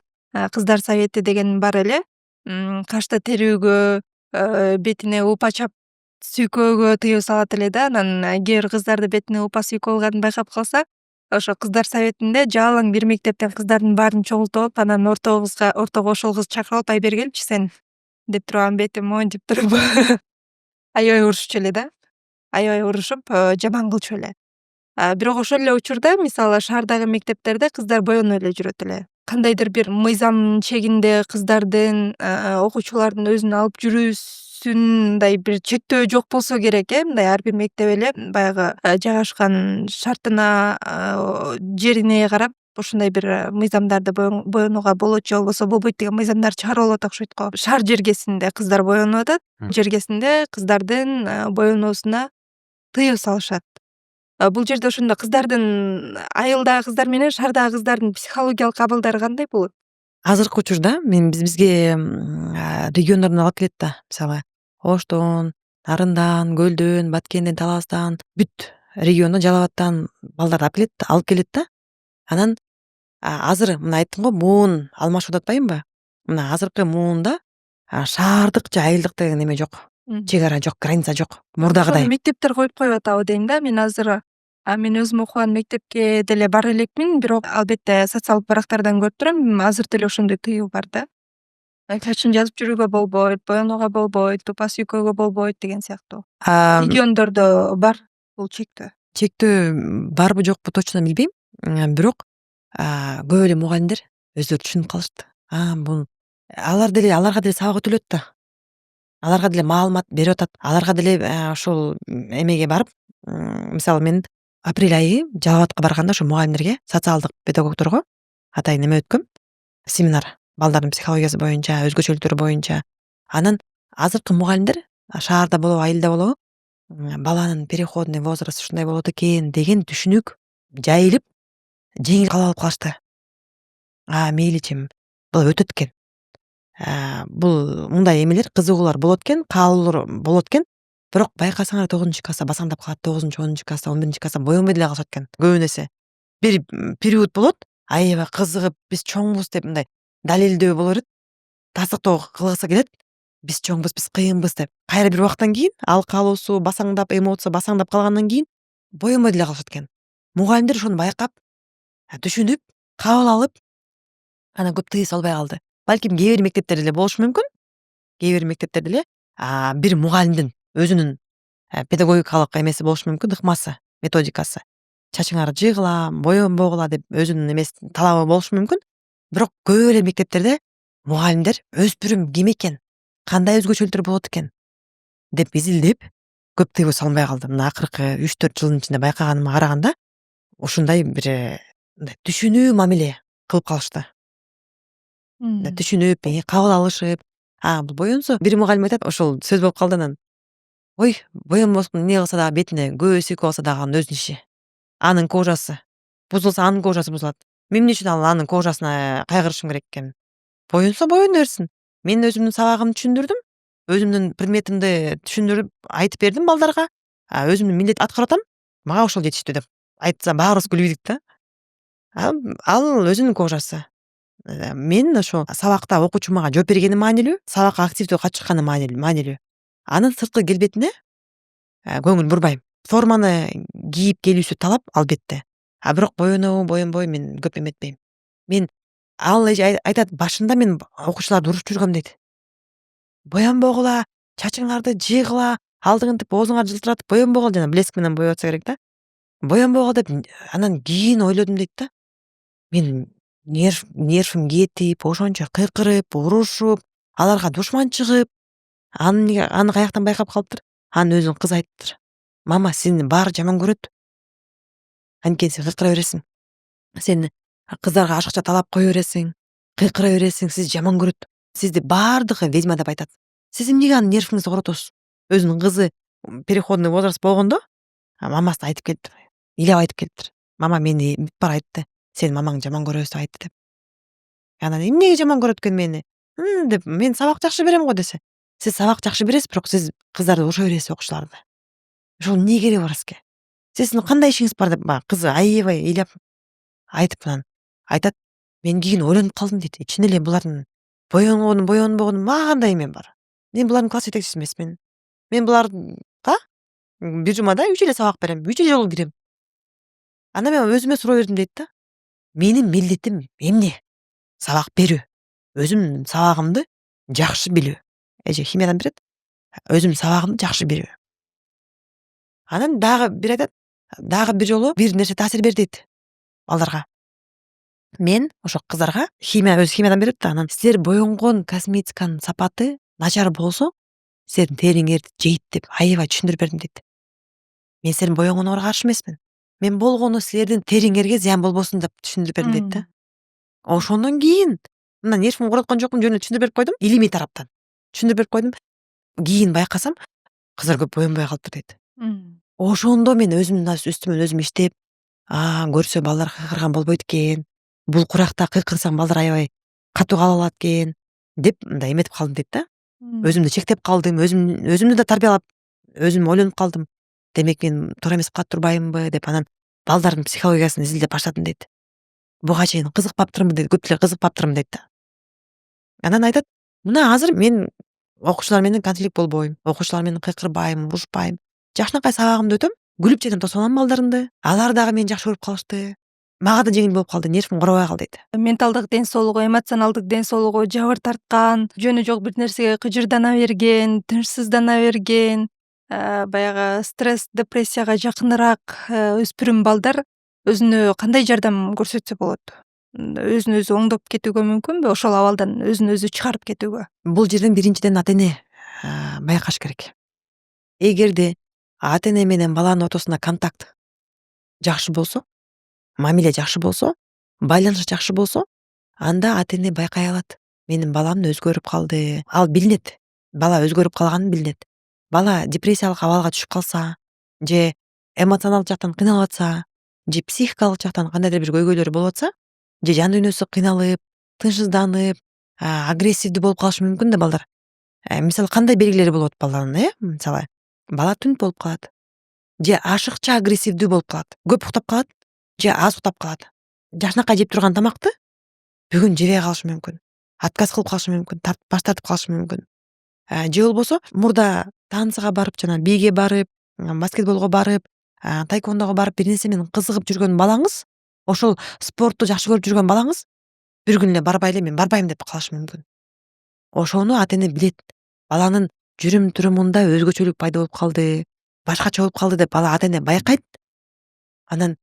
кыздар совети деген бар эле. Кашта терүүгө, бетине упа чап сүйкөөгө тыюу салат эле да. Анан кээ бир кыздарды бетине упа сүйкөө алганын байкап калса, ошо кыздар советинде жалаң бир мектептен кыздардын баарын чогултуп алып, анан ортого ошол кыз чакырып алып, ай бери келчи сен деп туруп, анан бетиме монтип туруп аябай урушчу эле да. Аябай урушуп, жаман кылчу эле. Бирок ошол эле учурда, мисалы шаардагы мектептерде кыздар боюнуп эле жүрөт эле. Кандайдыр бир мыйзам чегинде кыздардын, окуучулардын өзүн алып жүрүүсүндай бир чектөө жок болсо керек, мындай ар бир мектеп эле баягы жайгашкан шартына, жерине карап ушундай бир мыйзамдарды боюнууга болот же болбосо болбойт деген мыйзамдар чыгарып алат окшойт го. Шаар жергесинде кыздар боюнуп атат, жергесинде кыздардын боюнуусуна тыюу салышат. Бул жерде ошондо кыздардын, айылдагы кыздар менен шаардагы кыздардын психологиялык абалдары кандай болот? Азыркы учурда бизге региондордон алып келет да. Мисалы Оштон, Нарындан, Көлдөн, Баткенден, Таластан, бүт региондон, Жалал Абадтан балдарды алып келет да. Анан азыр мына айттым го, муун алмашып атпайбы? Мына азыркы муунда шаардык же айылдык деген эме жок. Чек ара жок, граница жок. Мурдагыдай. Мектептер коюп атабы дейм да. Мен азыр мен өзүм окуган мектепке деле бара элекмин, бирок албетте социалдык барактардан көрүп турам, азыр деле ошондой тыюу бар да. Чачын жазып жүрүүгө болбойт, боюнууга болбойт, упа сүйкөөгө болбойт деген сыяктуу. Региондордо бар бул чектөө. Чектөө барбы жокпу точно билбейм. Бирок көп эле мугалимдер өздөрү түшүнүп калышты. Аларга деле сабак өтүлөт да. Аларга деле маалымат берип атат. Аларга деле ошол эмеге барып, мисалы мен апрель айы Жалал Абадка барганда ошо мугалимдерге, социалдык педагогдорго атайын эме өткөм, семинар балдардын психологиясы боюнча, өзгөчөлүктөрү боюнча. Анан азыркы мугалимдер шаарда болобу айылда болобу баланын переходный возраст ушундай болот экен деген түшүнүк жайылып жеңил кабыл алып калышты. Мейличи бул өтөт экен. Бул мындай эмелер кызыгуулар болот экен, каалоолор болот экен. Бирок байкасаңар 9-класста басаңдап калат, 9-10-класста, 11-класста боенбой деле калышат экен көбүн эсе. Бир период болот, аябай кызыгып, биз чоңбуз деп мындай далилдөө боло берет. Тасыктоо кылгысы келет. Биз чоңбуз, биз кыйынбыз деп. Кайра бир убакыттан кийин ал каалоосу басаңдап, эмоция басаңдап калгандан кийин боенбой деле калышат экен. Мугалимдер ошону байкап, түшүнүп, кабыл алып, анан көп тыйыз албай калды. Балким кээ бир мектептерде деле болушу мүмкүн. Кээ бир мектептерде деле бир мугалимдин өзүнүн педагогикалык эмеси болушу мүмкүн, ыкмасы, методикасы. Чачыңарды жыгыла, боенбогула деп өзүнүн эмеси талабы болушу мүмкүн. Бирок көп эле мектептерде мугалимдер өспүрүм ким экен, кандай өзгөчөлүктөр болот экен деп изилдеп көп тыйыз салынбай калды. Мына акыркы 3-4 жылдын ичинде байкаганыма караганда ушундай бир түшүнүү мамиле кылып калышты. Түшүнүп, кабыл алышып, бул боенсо бир мугалим айтат, ошол сөз болуп калды анан. Ой, боенбосун эмне кылса дагы бетине көбөй сүйкөп алса дагы анын өзүнүн иши. Анын кожасы бузулса анын кожасы бузулат. Мен эмне үчүн анын кожасына кайгырышым керек экен? Боенсо боюна берсин. Мен өзүмдүн сабагымды түшүндүрдүм. Өзүмдүн предметимди түшүндүрүп айтып бердим балдарга. Өзүмдүн милдет аткарып атам. Мага ошол жетиштүү деп айтса баарыбыз күлүп ийдик да. Ал өзүнүн кожасы. Мен ошо сабакта окуучу мага жооп бергени маанилүү, сабакка активдүү катышканы маанилүү. Анын сырткы келбетине көңүл бурбайм. Форманы кийип келүүсү талап албетте. Бирок боенбой мен көп эметпейм. Мен ал айтат, башында мен окуучуларды уруп жүргөм дейт. Боенбогула, чачыңарды жыгыла, алдыңынтип оозуңарды жылтыратып боенбогула, жана блеск менен боеп атса керек да. Боенбогула деп анан кийин ойлодум дейт да. Мен нервим кетип, ошончо кыйкырып, урушуп, аларга душман чыгып, аны каяктан байкап калыптыр? Анын өзүнүн кызы айтыптыр. Мама, сени баары жаман көрөт. Анткени сен кыйкыра бересиң. Сен кыздарга ашыкча талап кое бересиң, кыйкыра бересиң, сизди жаман көрөт. Сизди баардыгы ведьма деп айтат. Сиз эмнеге анын нервиңизди коротосуз? Өзүнүн кызы переходный возраст болгондо, мамасына айтып келиптир. Ыйлап айтып келиптир. Мама мени бүт бара айтты. Сен мамаң жаман көрөсүз деп айтты деп. Анан эмнеге жаман көрөт экен мени? Деп мен сабак жакшы берем го десе. Сиз сабак жакшы бересиз, бирок сиз кыздарды уруша бересиз, окуучуларды. Ошол эмне кереги бар сизге? Сиздин кандай ишиңиз бар деп кызы аябай ыйлап айтып анан айтат. Мен кийин ойлонуп калдым дейт. Чын эле булардын боенбогонун мага кандай эме бар? Мен булардын класс жетекчиси эмесмин. Мен буларга бир жумада 3 эле сабак берем, 3 жолу кирем. Анан мен өзүмө суроо бердим дейт да. Менин милдетим эмне? Сабак берүү. Өзүмдүн сабагымды жакшы билүү. Эже химиядан берет. Өзүмдүн сабагымды жакшы берүү. Анан дагы бир айтат. Дагы бир жолу бир нерсе таасир берди дейт балдарга. Мен ошо кыздарга химиядан берет да, анан силер боенгон косметиканын сапаты начар болсо, силердин териңерди жейт деп аябай түшүндүрүп бердим дейт. Мен силердин боенгонуңарга каршы эмесмин. Мен болгону силердин териңерге зыян болбосун деп түшүндүрүп бердим дейт да. Ошондон кийин мына нервимди короткон жокмун, жөн эле түшүндүрүп берип койдум, илимий тараптан. Түшүндүрүп берип койдум. Кийин байкасам, кыздар көп боенбой калыптыр дейт. Ошондо мен өзүмдүн үстүмөн өзүм иштеп, көрсө балдар кыйкырган болбойт экен. Бул куракта кыйкырсаң балдар аябай катуу кабыл алат экен деп мындай эметип калдым дейт да. Өзүмдү чектеп калдым, өзүмдү да тарбиялап, өзүм ойлонуп калдым. Демек мен туура эмес кылып турбаймынбы деп анан балдардын психологиясын изилдеп баштадым дейт. Буга чейин кызыкпаптырмын дейт, көп деле кызыкпаптырмын дейт да. Анан айтат, мына азыр мен окуучулар менен конфликт болбойм, окуучулар менен кыйкырбайм, урушпайм. Жакшынакай сабагымды өтөм, күлүп жайнап тосуп алам балдарымды. Алар дагы мени жакшы көрүп калышты. Мага да жеңил болуп калды, нервим коробой калды дейт. Менталдык ден соолугу, эмоционалдык ден соолугу жабыр тарткан, жөнү жок бир нерсеге кыжырдана берген, тынчсыздана берген, баягы стресс, депрессияга жакыныраак өспүрүм балдар өзүнө кандай жардам көрсөтсө болот? Өзүн өзү оңдоп кетүүгө мүмкүнбү? Ошол абалдан өзүн өзү чыгарып кетүүгө? Бул жерден биринчиден ата эне байкаш керек. Эгерде ата эне менен баланын ортосунда контакт жакшы болсо, мамиле жакшы болсо, байланыш жакшы болсо, анда ата эне байкай алат. Менин балам өзгөрүп калды. Ал билинет. бала өзгөрүп калганын билинет. Бала депрессиялык абалга түшүп калса, же эмоционалдык жактан кыйналып атса, же психикалык жактан кандайдыр бир көйгөйлөр болуп атса, же жан дүйнөсү кыйналып, тынчсызданып, агрессивдүү болуп калышы мүмкүн да балдар. Мисалы кандай белгилери болот баланын, мисалы бала түнт болуп калат, же ашыкча агрессивдүү болуп калат, көп уктап калат, же аз уктап калат. Жакшынакай жеп турган тамакты бүгүн жебей калышы мүмкүн. Отказ кылып калышы мүмкүн, баш тартып калышы мүмкүн. Же болбосо мурда танцыга барып, жана биге барып, баскетболго барып, тайквондого барып бир нерсе менен кызыгып жүргөн балаңыз, ошол спортту жакшы көрүп жүргөн балаңыз бир күнү эле барбай эле мен барбайм деп калышы мүмкүн. Ошону ата эне билет. Баланын жүрүм турумунда өзгөчөлүк пайда болуп калды, башкача болуп калды деп бала ата эне байкайт. Анан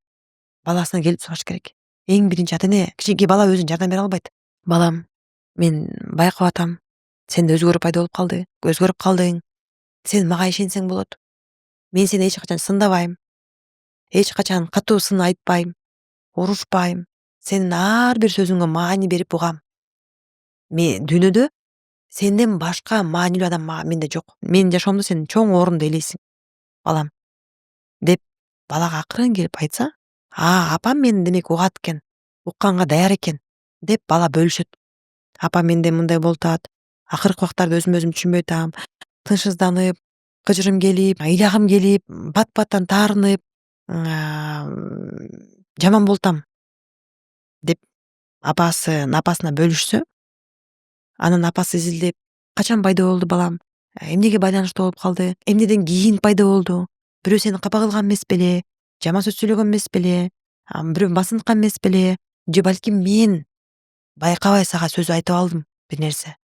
баласына келип сураш керек. Эң биринчи ата эне кичинекей бала өзү жардам бере албайт. Балам, мен байкап атам. Сенде өзгөрүү пайда болуп калды. Өзгөрүп калдың. Сен мага ишенсең болот. Мен сени эч качан сындабайм. Эч качан катуу сын айтпайм. Урушпайм. Сенин ар бир сөзүңө маани берип угам. Мен дүйнөдө сенден башка маанилүү адам менде жок. Менин жашоомдо сен чоң орунду ээлейсиң, балам, деп балага акырын келип айтса, апам мени демек угат экен, укканга даяр экен деп бала бөлүшөт. Апам менде мындай болуп атат, акыркы убактарда өзүм түшүнбөй атам, тынчсызданып, кыжырым келип, ыйлагым келип, бат-баттан таарынып, жаман болуп атам деп апасына бөлүшсө, анан апасы изилдеп, качан пайда болду балам? Эмнеге байланыштуу болуп калды? Эмнеден кийин пайда болду? Бирөө сени капа кылган эмес беле? Жаман сөз сүйлөгөн эмес беле? Бирөө басынткан эмес беле? Же балким мен байкабай сага сөз айтып алдым бир нерсе.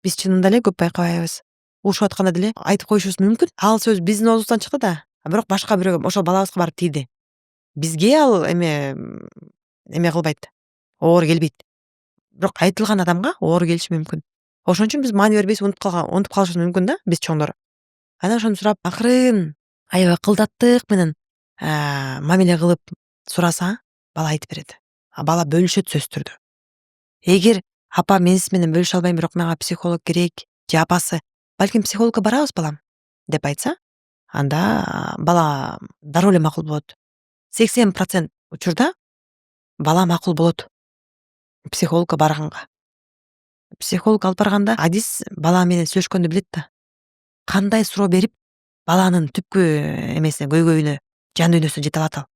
Биз чынында эле көп байкабайбыз. Урушуп атканда деле айтып коюшубуз мүмкүн. Ал сөз биздин оозубуздан чыкты да, бирок башка бирөөгө, ошол балабызга барып тийди. Бизге ал эме кылбайт, оор келбейт. Бирок айтылган адамга оор келиши мүмкүн. Ошон үчүн биз маани бербейбиз, унутуп калышыбыз мүмкүн да, биз чоңдор. Анан ошону сурап, акырын, аябай кылдаттык менен мамиле кылып сураса, бала айтып берет. Бала бөлүшөт сөзсүз түрдө. Эгер апа мен сиз менен бөлүшө албайм, бирок мага психолог керек, же апасы, балким психологко барабыз балам, деп айтса, анда бала дароо эле макул болот. 80% учурда бала макул болот психологко барганга. Психолог алып барганда адис бала менен сүйлөшкөндү билет да. Кандай суроо берип, баланын түпкү эмесине, көйгөйүнө, жан дүйнөсүнө жете алат ал.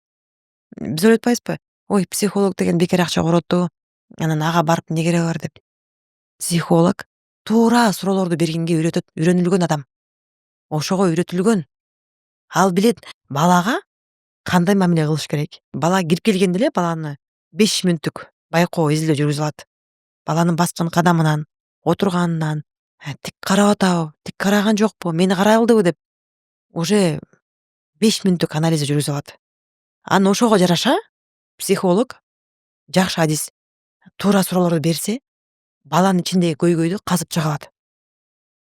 Биз ойлоп атпайбызбы? Ой, психолог деген бекер акча короту, анан ага барып эмне кереги бар деп. Психолог туура суроолорду бергенге үйрөнүлгөн адам. Ошого үйрөтүлгөн. Ал билет балага кандай мамиле кылыш керек. Бала кирип келгенде эле баланы 5 мүнөттүк байкоо изилдөө жүргүзүп алат. Баланын баскан кадамынан, отурганынан, тик карап атабы, тик караган жокпу, мени карай алдыбы деп уже 5 мүнөттүк анализ жүргүзүп алат. Анан ошого жараша психолог жакшы адис туура суроолорду берсе, баланын ичиндеги көйгөйдү казып чыга алат.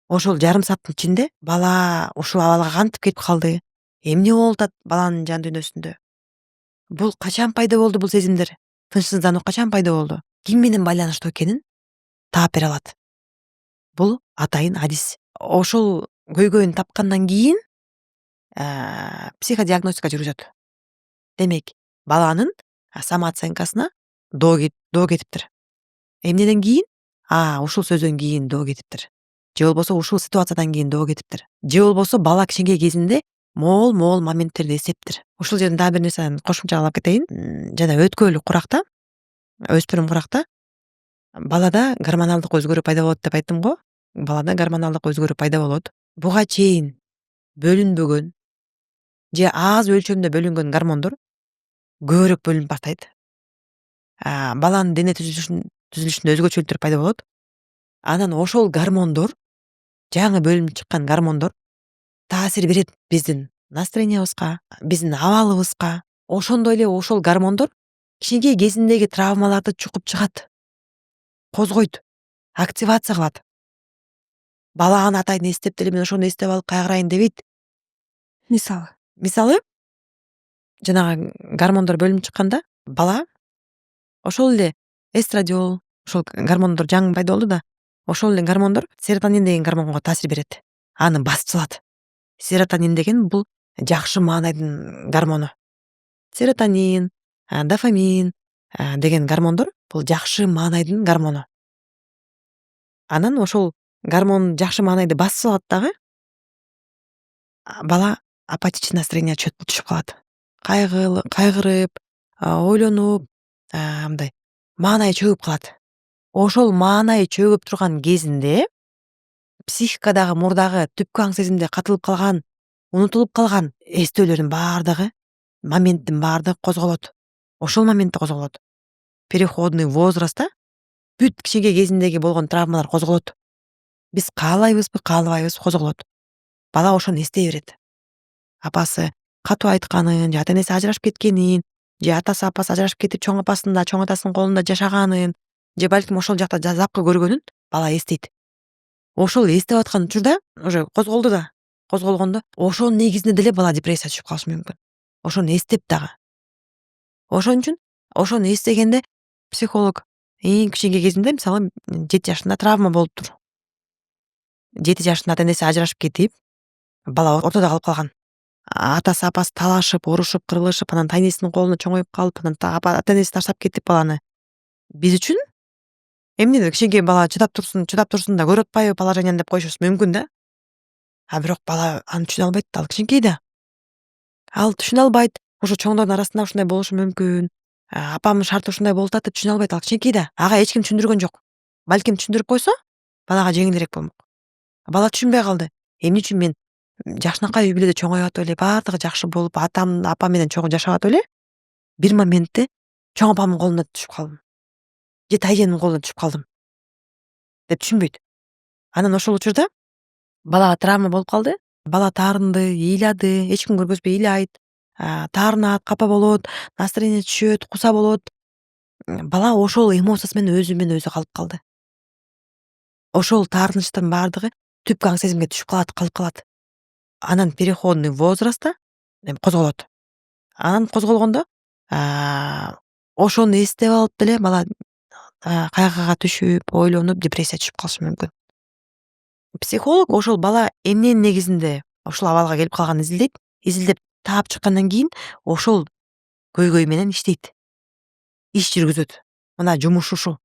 Ошол жарым сааттын ичинде бала ушул абалга кантип келип калды, эмне болуп атат баланын жан дүйнөсүндө, бул качан пайда болду, бул сезимдер, тынчсыздануу качан пайда болду, ким менен байланыштуу экенин таап бере алат. Бул атайын адис. Ошол көйгөйүн тапкандан кийин психодиагностика жүргүзөт. Демек, баланын самооценкасына доо кетиптир. Эмнеден кийин? Ушул сөздөн кийин доо кетиптир. Же болбосо ушул ситуациядан кийин доо кетиптир. Же болбосо бала кичинекей кезинде моол моменттерди эсептир. Ушул жерден дагы бир нерсени кошумчалап кетейин. Жана өткөлүк куракта, өспүрүм куракта балада гормоналдык өзгөрүү пайда болот деп айттым го. Балада гормоналдык өзгөрүү пайда болот. Буга чейин бөлүнбөгөн же аз өлчөмдө бөлүнгөн гормондор көбүрөөк бөлүнүп баштайт. Баланын дене түзүлүшүндө өзгөчөлүктөр пайда болот. Анан ошол гормондор, жаңы бөлүнүп чыккан гормондор таасир берет биздин настроениябызга, биздин абалыбызга. Ошондой эле ошол гормондор кичинекей кезиндеги травмаларды чукуп чыгат, козгойт, активация кылат. Бала аны атайын эстеп деле мен ошону эстеп алып кайгырайын дебейт. Мисалы, жанагы гормондор бөлүнүп чыкканда бала ошол эле эстрадиол, ошол гормондор жаңы пайда болду да, Ошол эле гормондор серотонин деген гормонго таасир берет. Аны басып салат. Серотонин деген бул жакшы маанайдын гормону. Серотонин, дофамин деген гормондор бул жакшы маанайдын гормону. Анан ошол гормон жакшы маанайды басып салат дагы бала апатичный настроение түшүп калат. Кайгырып, ойлонуп, мындай маанайы чөгүп калат. Ошол маанайы чөгүп турган кезинде психикадагы мурдагы түпкү аң сезимде катылып калган, унутулуп калган эстөөлөрдүн баардыгы, моменттин баардыгы козголот. Ошол моментте козголот. Переходный возрастта бүт кичинекей кезиндеги болгон травмалар козголот. Биз каалайбызбы, каалабайбызбы козголот. Бала ошону эстей берет. Апасы катуу айтканын, же ата энеси ажырашып кеткенин, же атасы апасы ажырашып кетип чоң апасында, чоң атасынын колунда жашаганын, же балким ошол жакта запкы көргөнүн бала эстейт. Ошол эстеп аткан учурда уже козголду да. Козголгондо ошонун негизинде деле бала депрессияга түшүп калышы мүмкүн. Ошону эстеп дагы. Ошон үчүн ошону эстегенде психолог эң кичинекей кезинде мисалы 7 жашында травма болуптур. 7 жашында ата энеси ажырашып кетип, бала ортодо калып калган. Атасы апасы талашып, урушуп, кырылышып, анан тайнесинин колуна чоңоюп калып, анан ата энеси таштап кетип баланы. Биз үчүн эмне кичинекей бала чыдап турсун да көрүп атпайбы положениени деп коюшубуз мүмкүн да. Бирок бала аны түшүнө албайт, ал кичинекей да. Ал түшүнө албайт. Ошо чоңдордун арасында ушундай болушу мүмкүн. Апамдын шарты ушундай болуп атат деп түшүнө албайт, ал кичинекей да. Ага эч ким түшүндүргөн жок. Балким түшүндүрүп койсо, балага жеңилирээк болмок. Бала түшүнбөй калды. Эмне үчүн мен жакшынакай үй бүлөдө чоңоюп атып эле, баардыгы жакшы болуп, апам менен чогуу жашап атып эле, бир моментте чоң апамдын колуна түшүп калдым. Же тайженин колуна түшүп калдым деп түшүнбөйт. Анан ошол учурда балага травма болуп калды. Бала таарынды, ыйлады, эч ким көргөзбөй ыйлайт, таарынат, капа болот, настроение түшөт, куса болот. Бала ошол эмоциясы менен өзү калып калды. Ошол таарынычтын баардыгы түпкү аң сезимге түшүп калып калат. Анан переходный возрастта козголот. Анан козголгондо ошону эстеп алып деле бала кайгыга түшүп, ойлонуп, депрессияга түшүп калышы мүмкүн. Психолог ошол бала эмненин негизинде ушул абалга келип калганын изилдеп таап чыккандан кийин ошол көйгөй менен иштейт. Иш жүргүзөт. Мына жумушу ушул.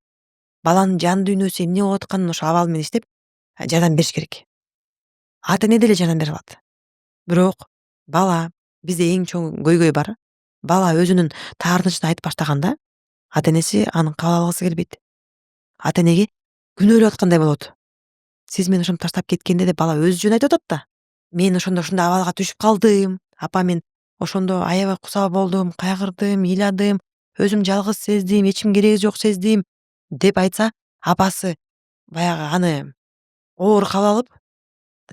Баланын жан дүйнөсү эмне болуп атканын ошо абал менен иштеп жардам бериш керек. Ата эне деле жардам бере алат. Бирок бала, бизде эң чоң көйгөй бар. Бала өзүнүн таарынычын айтып баштаганда ата энеси аны кабыл алгысы келбейт. Ата энеге күнөөлөп аткандай болот. Сиз мени ошону таштап кеткенде деп бала өз жөнүн айтып атат да. Мен ошондо ушундай абалга түшүп калдым. Апа мен ошондо аябай куса болдум, кайгырдым, ыйладым, өзүм жалгыз сездим, эч ким кереги жок сездим деп айтса, апасы баягы аны оор кабыл алып,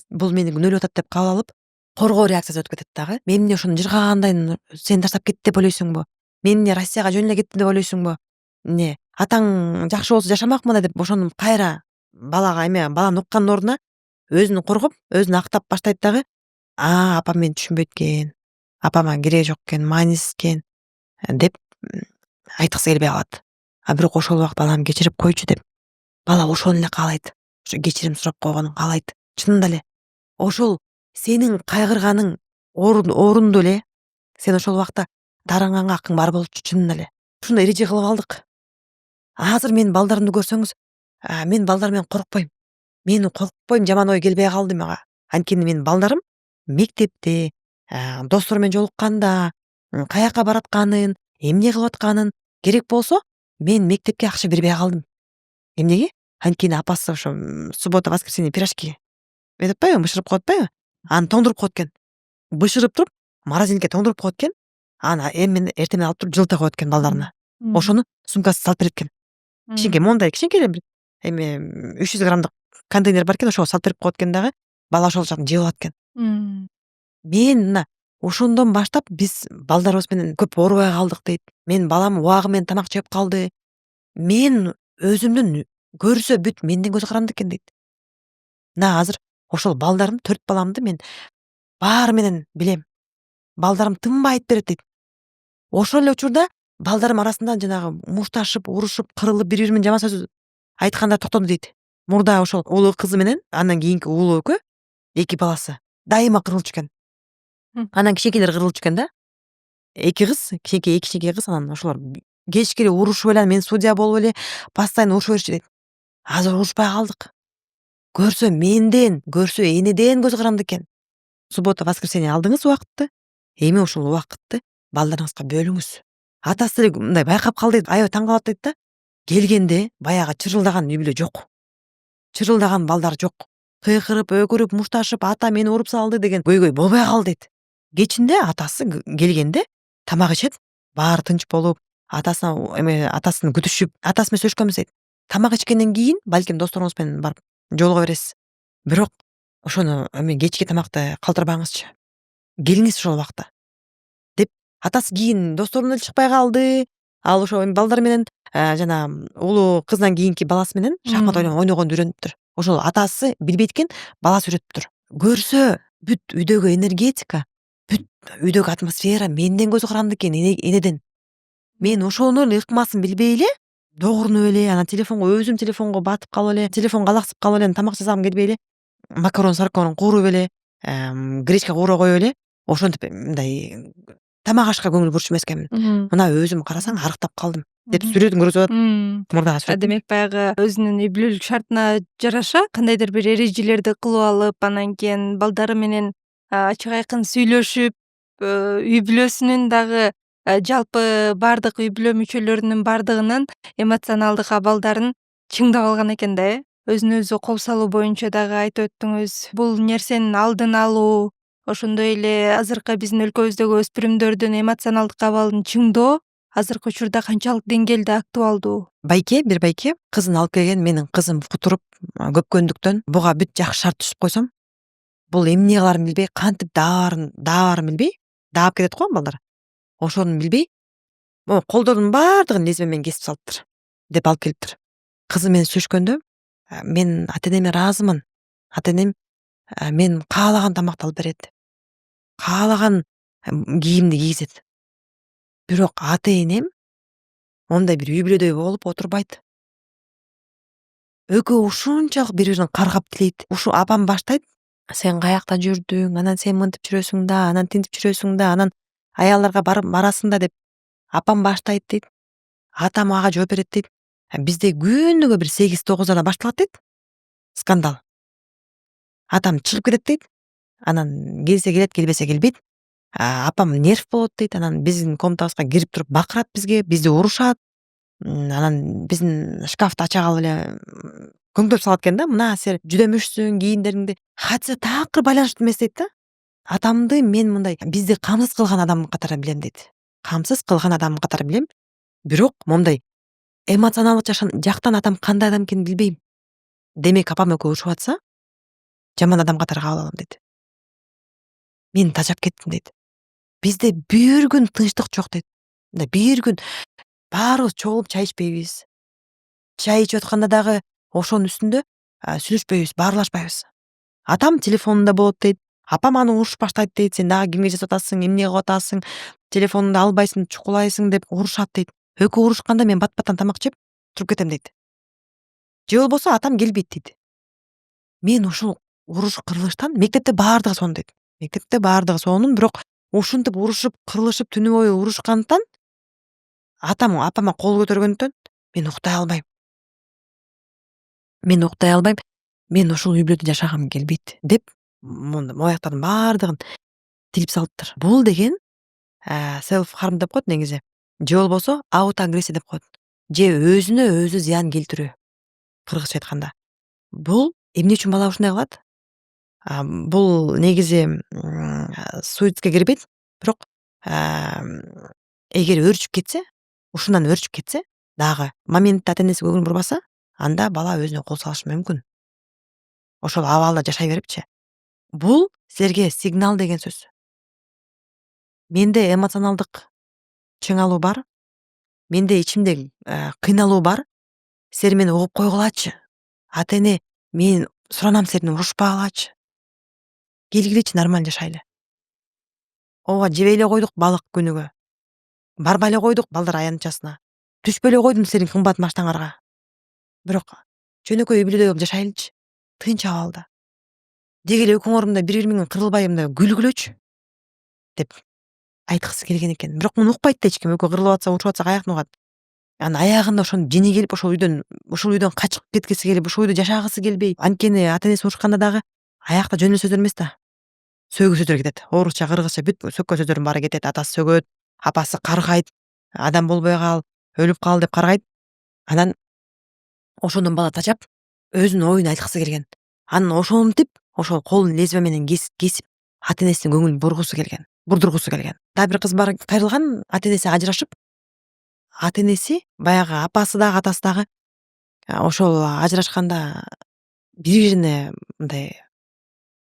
бул мени күнөөлөп атат деп кабыл алып, коргоо реакциясы өтүп кетет дагы. Мен эмне ошону жыргагандайын сени таштап кетти деп ойлойсуңбу? Мен эмне Россияга жөн эле кеттим деп ойлойсуңбу? Эмне атаң жакшы болсо жашамакмын да деп ошону кайра баланын уккандын ордуна өзүн коргоп, өзүн актап баштайт дагы. Апам мени түшүнбөйт экен. Апама кереги жок экен, маанисиз экен деп айткысы келбей калат. Бирок ошол убакыт балам кечирип койчу деп бала ошону эле каалайт. Ошо кечирим сурап койгонун каалайт. Чынында эле ошол сенин кайгырганың орунду эле. Сен ошол убакта таарынганга акың бар болчу чынында эле. Ушундай эреже кылып алдык. Азыр менин балдарымды көрсөңүз, мен балдар менен коркпойм. Мени коркпойм, жаман ой келбей калды мага. Анткени менин балдарым мектепте, достору менен жолукканда, каяка баратканын, эмне кылып атканын керек болсо мен мектепке акча бербей калдым. Эмнеге? Анткени апасы ошо суббота, воскресенье пирожки этип атпайбы, бышырып коет атпайбы? Аны тоңдуруп коет экен. Бышырып туруп, морозилникке тоңдуруп коет экен. Аны эртең менен алып туруп жылыта коет экен балдарына. Ошону сумкасына салып берет экен. Кичинекей мондай кичинекей эле бир эме 300 граммдык контейнер бар экен, ошого салып берип коет экен дагы. Бала ошол жактан жеп алат экен. Мен мына ошондон баштап биз балдарыбыз менен көп оорубай калдык дейт. Менин балам убагы менен тамак жеп калды. Мен өзүмдүн көрсө бүт менден көзү каранды экен дейт. Мына азыр ошол балдарым 4 баламды мен баары менен билем. Балдарым тынбай айтып берет дейт. Ошол эле учурда балдарым арасында жанагы мушташып, урушуп, кырылып, бири бири менен жаман сөз айткандар токтоду дейт. Мурда ошол улуу кызы менен андан кийинки улуу экөө 2 баласы дайыма кырылчу экен. Анан кичинекейлери кырылчу экен да. 2 кыз, кичинекей кыз, анан ошолор кечке эле урушуп эле, мен судья болуп эле постоянно урушуп берчү дейт. Азыр урушпай калдык. Көрсө менден, көрсө энеден көз каранды экен. Суббота, воскресенье алдыңыз убакытты. Эми ушул убакытты балдарыңызга бөлүңүз. Атасы деле мындай байкап калды дейт, аябай таң калат дейт да. Келгенде баягы чырылдаган үй бүлө жок. Чырылдаган балдар жок. Кыйкырып, өкүрүп, мушташып, ата мени уруп салды деген көйгөй болбой калды дейт. Кечинде атасы келгенде тамак ичет, баары тынч болуп, атасын күтүшүп, атасы менен сөйлөшкөнбүз дейт. Тамак ичкенден кийин балким досторуңуз менен барып жолуга бересиз. Бирок ошону кечки тамакты калтырбаңызчы. Келиңиз ошол убакта деп атасы кийин достору менен чыкпай калды. Ал ошо балдар менен жана улуу кыздан кийинки баласы менен шахмат ойногонду үйрөнүптүр. Ошол атасы билбейт экен, баласы үйрөтүптүр. Көрсө бүт үйдөгү энергетика, бүт үйдөгү атмосфера менден көз каранды экен, энеден. Мен ошонун ыкмасын билбей эле догурунуп эле, анан өзүм телефонго батып калып эле, телефон калаксып калып эле, тамак жасагым келбей эле, макарон сарконун кууруп эле, гречка куура коюп эле, ошентип мындай тамак ашка көңүл бурчу эмес экенмин. Мына өзүм карасаң арыктап калдым деп сүрөтүн көрсөтүп атат. Мурдагы сүрөт. Демек баягы өзүнүн үй бүлөлүк шартына жараша кандайдыр бир эрежелерди кылып алып, анан кийин балдары менен ачык айкын сүйлөшүп, үй бүлөсүнүн дагы жалпы баардык үй бүлө мүчөлөрүнүн баардыгынын эмоционалдык абалдарын чыңдап алган экен да, өзүн өзү кол салуу боюнча дагы айтып өттүңүз. Бул нерсенин алдын алуу, ошондой эле азыркы биздин өлкөбүздөгү өспүрүмдөрдүн эмоционалдык абалын чыңдоо азыркы учурда канчалык деңгээлде актуалдуу? Бир байке кызын алып келген, менин кызым кутуруп көпкөндүктөн буга бүт жакшы шарт түзүп койсом, бул эмне кыларын билбей, кантип даарын билбей, даап кетет го балдар. Ошону билбей, могу колдордун баардыгын лезвие менен кесип салыптыр деп алып келиптир. Кызы менен сүйлөшкөндө мен ата энеме ыраазымын. Ата энем мен каалаган тамакты алып берет. Каалаган кийимди кийгизет. Бирок ата энем мондай бир үй бүлөдөй болуп отурбайт. Экөө ушунчалык бири бирин каргап тилейт. Ушу апам баштайт. Сен каякта жүрдүң, анан сен мынтип жүрөсүң да, анан тинтип жүрөсүң да, анан аялдарга барасың да деп апам баштайт дейт. Атам ага жооп берет дейт. Бизде күнүгө бир 8-9 башталат дейт. Скандал. Атам чыгып кетет дейт. Анан келсе келет, келбесе келбейт. Апам нерв болот дейт. Анан биздин комнатабызга кирип туруп бакырат бизди урушат. Анан биздин шкафты ача калып эле көңдөп салат экен да. Мына сен жүдөмүшсүң, кийимдериңди качса такыр байланыштуу эмес дейт да. Атамды мен мындай бизди камсыз кылган адам катары билем дейт. Камсыз кылган адам катары билем. Бирок мондай эмоционалдык жактан атам кандай адам экенин билбейм. Демек апам экөө урушуп атса, жаман адам катары кабыл алам дейт. Мен тажап кеттим дейт. Бизде бир күн тынчтык жок дейт. Бир күн баарыбыз чогулуп чай ичпейбиз. Чай ичип атканда дагы ошонун үстүндө сүйлөшпөйбүз, баарлашпайбыз. Атам телефонунда болот дейт. Апам аны урушуп баштайт дейт. Сен дагы кимге жазып атасың, эмне кылып атасың, телефонунду албайсың, чукулайсың деп урушат дейт. Экөө урушканда мен бат-баттан тамак жеп туруп кетем дейт. Же болбосо атам келбейт дейт. Мен ушул уруш кырылыштан мектепте баардыгы сонун дейт. Мектепте баардыгы сонун, бирок ушинтип урушуп, кырылышып түнү бою урушкандыктан атам апама кол көтөргөндүктөн мен уктай албайм. Мен ушул үй бүлөдө жашагым келбейт деп мояктардын баардыгын тилип салыптыр. Бул деген self harm деп коет негизи. Же болбосо аутоагрессия деп коет. Же өзүнө өзү зыян келтирүү. Кыргызча айтканда. Бул эмне үчүн бала ушундай кылат? Бул негизи суицидке кирбейт, бирок эгер ушундан өөрчүп кетсе, дагы моментте ата энеси көңүл бурбаса, анда бала өзүнө кол салышы мүмкүн. Ошол абалда жашай берипчи. Бул силерге сигнал деген сөз. Менде эмоционалдык чыңалуу бар. Менде ичимде кыйналуу бар. Силер мени угуп койгулачы. Ата эне, мен суранам силерден, урушпагылачы. Келгилечи, нормально жашайлы. Ооба, жебей эле койдук балык күнүгө. Барбай эле койдук балдар аянтчасына. Түшпөй эле койдум силердин кымбат маштаңарга. Бирок Жөнөкөй үй бүлөдө жашайлычы. Тынч абалда. Деги эле экөөң ордунда бири-бири менен кырылбай мындай күлгүлөчү деп айткысы келген экен. Бирок муну укпайт да эч ким. Экөө кырылып атса, учуп атса каяктан угат. Анан аягында ошонун жини келип ошол үйдөн качып кеткиси келип, ошол үйдө жашагысы келбей, анткени ата энеси урушканда дагы аякта жөн эле сөздөр эмес да. Сөйгү сөздөр кетет. Орусча, кыргызча бүт сөккөн сөздөрдүн баары кетет. Атасы сөгөт, апасы каргайт, адам болбой кал, өлүп кал деп каргайт. Анан ошондон бала тажап, өзүнүн оюн айткысы келген. Анан ошентип, ошол колун лезвие менен кесип, ата энесинин көңүлүн бурдургусу келген. Дагы бир кыз бар, кайрылган, ата энеси ажырашып, ата энеси баягы апасы дагы, атасы дагы ошол ажырашканда бири-бирине мындай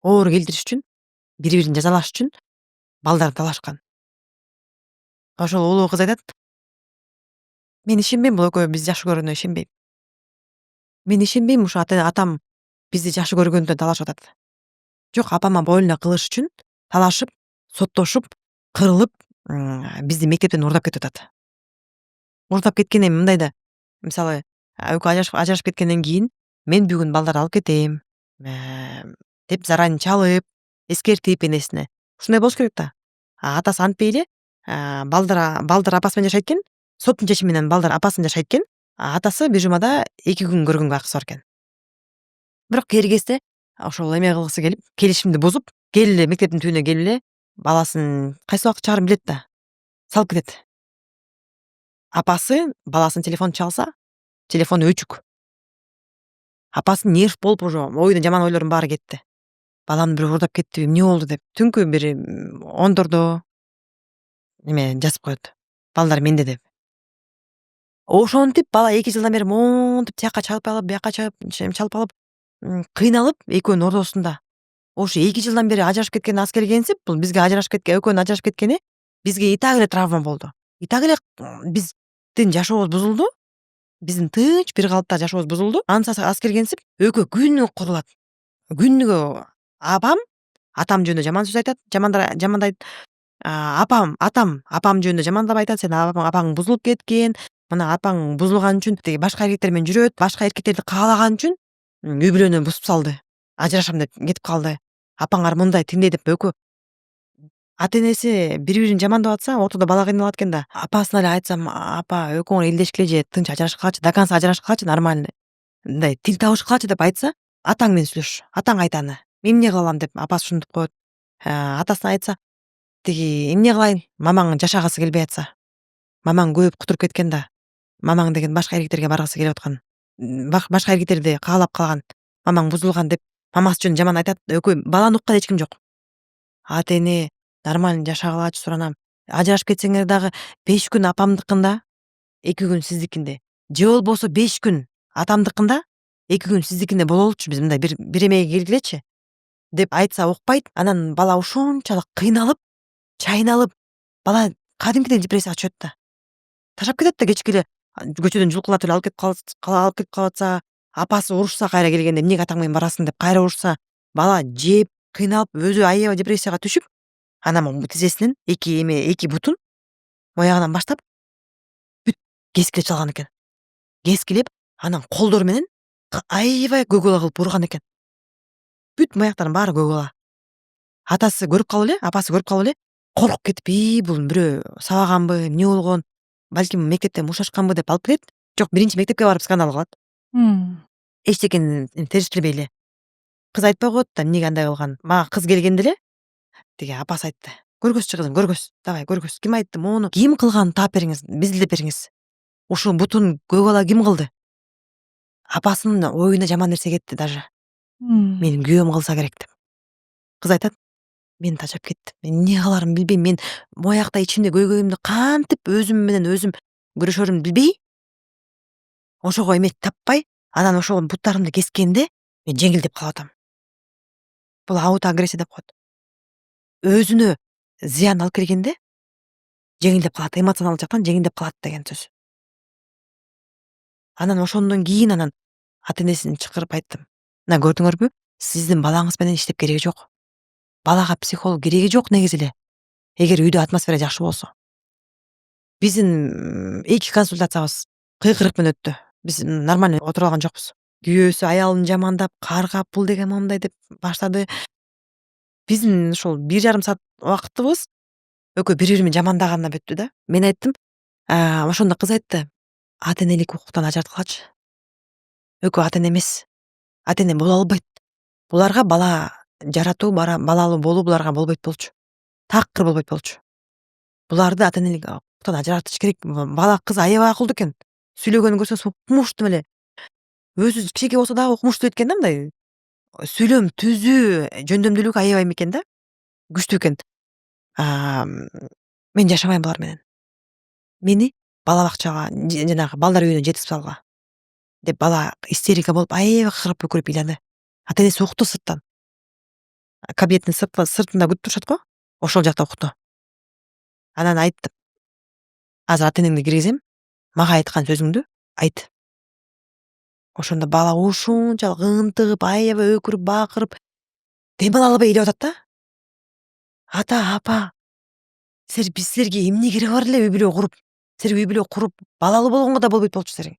оор келтириш үчүн, бири-бирин жазалаш үчүн балдарды талашкан. Ошол улуу кыз айтат: "Мен ишенбейм, бул экөө бизди жакшы көргөнүнө ишенбейм. Мен ишенбейм, ушу атам бизди жакшы көргөндө талашып атат. Жок, апама боюна кылыш үчүн талашып, соттошуп, кырылып, бизди мектептен урдап кетип атат. Урдап кеткен эми мындай да, мисалы, экөө ажырашып кеткенден кийин мен бүгүн балдарды алып кетем деп заранее чалып, эскертип энесине. Ушундай болуш керек да. Атасы антпей эле балдар апасы менен жашайт экен, соттун чечими менен балдар апасы менен жашайт экен, атасы бир жумада 2 күн көргөнгө акысы бар экен. Бирок кээри кезде ошол эме кылгысы келип, келишимди бузуп, келип эле мектептин түбүнө келип эле баласын кайсы убакыт чыгарып билет да, салып кетет. Апасы баласынын телефонун чалса, телефону өчүк. Апасы нерв болуп уже оюна жаман ойлордун баары кетти. Баламды бирөө урдап кеттиби, эмне болду деп. Түнкү бир 10дордо эме жазып коет. Балдар менде деп. Ошентип бала 2 жылдан бери монтип тияка чалып алып, бияка чалып алып, кыйналып экөөнүн ортосунда. Ошо 2 жылдан бери ажырашып кеткен аз келгенсип, бул бизге экөөнүн ажырашып кеткени бизге и так эле травма болду. И так эле биздин жашообуз бузулду. Биздин тынч бир калыпта жашообуз бузулду. Анысы аз келгенсип, экөө күнүгө курулат. Күнүгө атам жөнүндө жаман сөз айтат, жамандайт. Апам жөнүндө жамандап айтат. Сен апаң бузулуп кеткен. Мына апаң бузулган үчүн тиги башка эркектер менен жүрөт, башка эркектерди каалаган үчүн үй бүлөнү бузуп салды. Ажырашам деп кетип калды. Апаңар мындай тиндей деп экөө ата энеси бири-бирин жамандап атса, ортодо бала кыйналат экен да. Апасына эле айтсам, апа экөөңөр элдешкиле же тынч ажырашып калчы, до конца ажырашып калчы, нормально. Мындай тил табышып калчы деп айтса, атаң менен сүйлөш. Атаң айт аны. Мен эмне кыла алам деп апасы ушинтип коет. Атасына айтса, тиги эмне кылайын? Мамаң жашагысы келбей атса. Мамаң көп кутуруп кеткен да. Мамаң деген башка эркектерге баргысы келип аткан. Башка эркектерди каалап калган. Мамаң бузулган деп мамасы жөнүндө жаман айтат. Экөө баланы уккан эч ким жок. Ата эне нормально жашагылачы, суранам. Ажырашып кетсеңер дагы 5 күн апамдыкында, 2 күн сиздикинде. Же болбосо 5 күн атамдыкында, 2 күн сиздикинде бололучу, биз мындай бир эмеге келгилечи деп айтса укпайт. Анан бала ошончалык кыйналып, чайналып, бала кадимкиден депрессияга түшөт да. Ташап кетет да, кечки эле көчөдөн жулкулатып эле алып кетип калатса, апасы урушса кайра келгенде эмнеге атаң менен барасың деп кайра урушса, бала жеп, кыйналып, өзү аябай депрессияга түшүп, анан тизесинин эки бутун аягынан баштап бүт кескилеп салган экен. Кескилеп, анан колдору менен аябай көгала кылып урган экен. Бүт маяктардын баары көгала. Атасы көрүп калып эле, апасы көрүп калып эле, коркуп кетип, бул бирөө сабаганбы, эмне болгон? Балким мектептен мушташканбы деп алып кетет. Жок, биринчи мектепке барып скандал кылат. Эчтекени териштирбей эле. Кыз айтпай коет да эмнеге андай кылган. Мага кыз келгенде эле тиги апасы айтты. Көргөзчү кызым, көргөз. Давай көргөз. Ким айтты мону? Ким кылган? Таап бериңиз, биздилеп бериңиз. Ушул бутун көгала ким кылды? Апасынын оюна жаман нерсе кетти даже. Менин күйөөм кылса керек деп. Кыз айтат: "Мен тажап кеттим. Мен эмне кыларымды билбейм. Мен моякта ичимде көйгөйүмдү кантип өзүм менен өзүм күрөшөрүмдү билбей, ошого эме таппай, анан ошол буттарымды кескенде мен жеңилдеп калып атам. Бул аутоагрессия деп коет. Өзүнө зыян алып келгенде жеңилдеп калат, эмоционалдык жактан жеңилдеп калат деген сөз." Анан ошондон кийин ата энесин чакырып айттым. Мына көрдүңөрбү? Сиздин балаңыз менен иштеп кереги жок. Балага психолог кереги жок негизи эле. Эгер үйдө атмосфера жакшы болсо. Биздин 2 консультациябыз кыйкырык менен өттү. Биз нормально отура алган жокпуз. күйөөсү аялын жамандап, каргап, бул деген момундай деп баштады. Биздин ушул 1,5 саат убактыбыз экөө бири бири менен жамандагандан бүттү да. Мен айттым, ошондо кыз айтты: "Ата энелик укуктан ажырткылачы. Экөө ата эне эмес. Ата эне боло албайт. Буларга бала жаратуу, балалуу болуу буларга болбойт болчу. Такыр болбойт болчу. Буларды ата энелик укуктан ажыратыш керек. Бала кыз аябай акылдуу экен. Сүйлөгөнүн көрсөңүз укмуштуу эле. Өзү кичине болсо дагы укмуштуу экен да, мындай сүйлөм түзүү, жөндөмдүүлүгү аябай экен да, күчтүү экен. Мен жашабайм булар менен. Мени бала бакчага, жанагы балдар үйүнө жеткизип салгыла" деп бала истерика болуп аябай кыргырып өкүрүп ыйлады. Ата энеси укту сырттан. Кабинеттин сыртында күтүп турушат го. Ошол жакта укту. Анан айттым: "Азыр ата энеңди киргизем. Мага айткан сөзүңдү айт." Ошондо бала ушунчалык ынтыгып, аябай өкүрүп, бакырып, дем ала албай ыйлап атат да. "Ата, апа, биз силерге эмне кереги бар эле үй бүлө куруп? Силер үй бүлө куруп, балалуу болгонго да болбойт болчу силерге.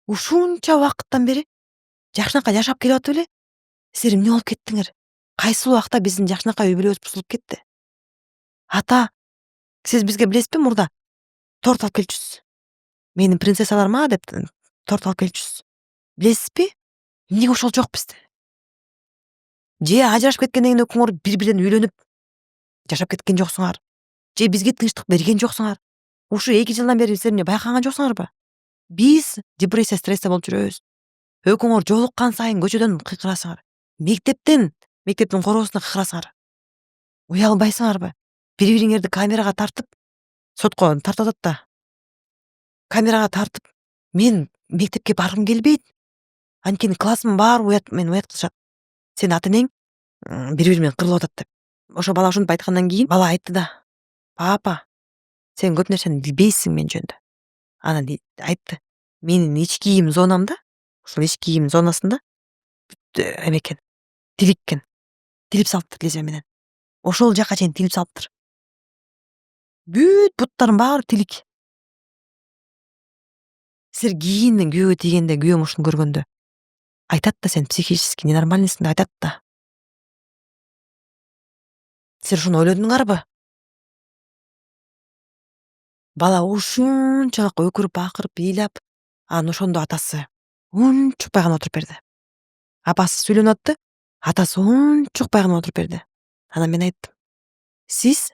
Ушунча убакыттан бери жакшынакай жашап келип атып эле. Силер эмне болуп кеттиңер? Кайсыл убакта биздин жакшынакай үй бүлөбүз бузулуп кетти? Ата, сиз бизге билесизби мурда торт алып келчүсүз. Менин принцессаларыма деп торт алып келчүсүз. Билесизби? Эмнеге ошол жок бизде? Же ажырашып кеткенден кийин экөөңөр бири-биринен үйлөнүп жашап кеткен жоксуңар? Же бизге тынчтык берген жоксуңар? Ушу 2 жылдан бери силер эмне байкаган жоксуңарбы? Биз депрессия, стрессте болуп жүрөбүз. Экөөңөр жолуккан сайын көчөдөн кыйкырасыңар. Мектептин короосунда кыйкырасыңар. Уялбайсыңарбы? Бири-бириңерди камерага тартып, сотко тартып атат да. Камерага тартып, мен мектепке баргым келбейт. Анткени классымдын баары мени уяткызышат. Сенин ата энең бири-бири менен кырылып атат деп. Ошо бала ушинтип айткандан кийин бала айтты да: "Папа, сен көп нерсени билбейсиң мен жөнүндө." Анан айтты: "Менин ички кийим зонамда, ушул ички кийим зонасында эме экен, тилик экен. Тилип салыптыр лезвие менен. Ошол жака чейин тилип салыптыр. Бүт буттарым баары тилик. Силер кийинден күйөөгө тийгенде, күйөөм ушуну көргөндө айтат да, сен психически ненормальныйсың деп айтат да. Силер ушуну ойлодуңарбы?" Бала ушунчалык өкүрүп, бакырып, ыйлап, анан ошондо атасы унчукпай гана отуруп берди. Апасы сүйлөнүп атты, атасы унчукпай гана отуруп берди. Анан мен айттым: "Сиз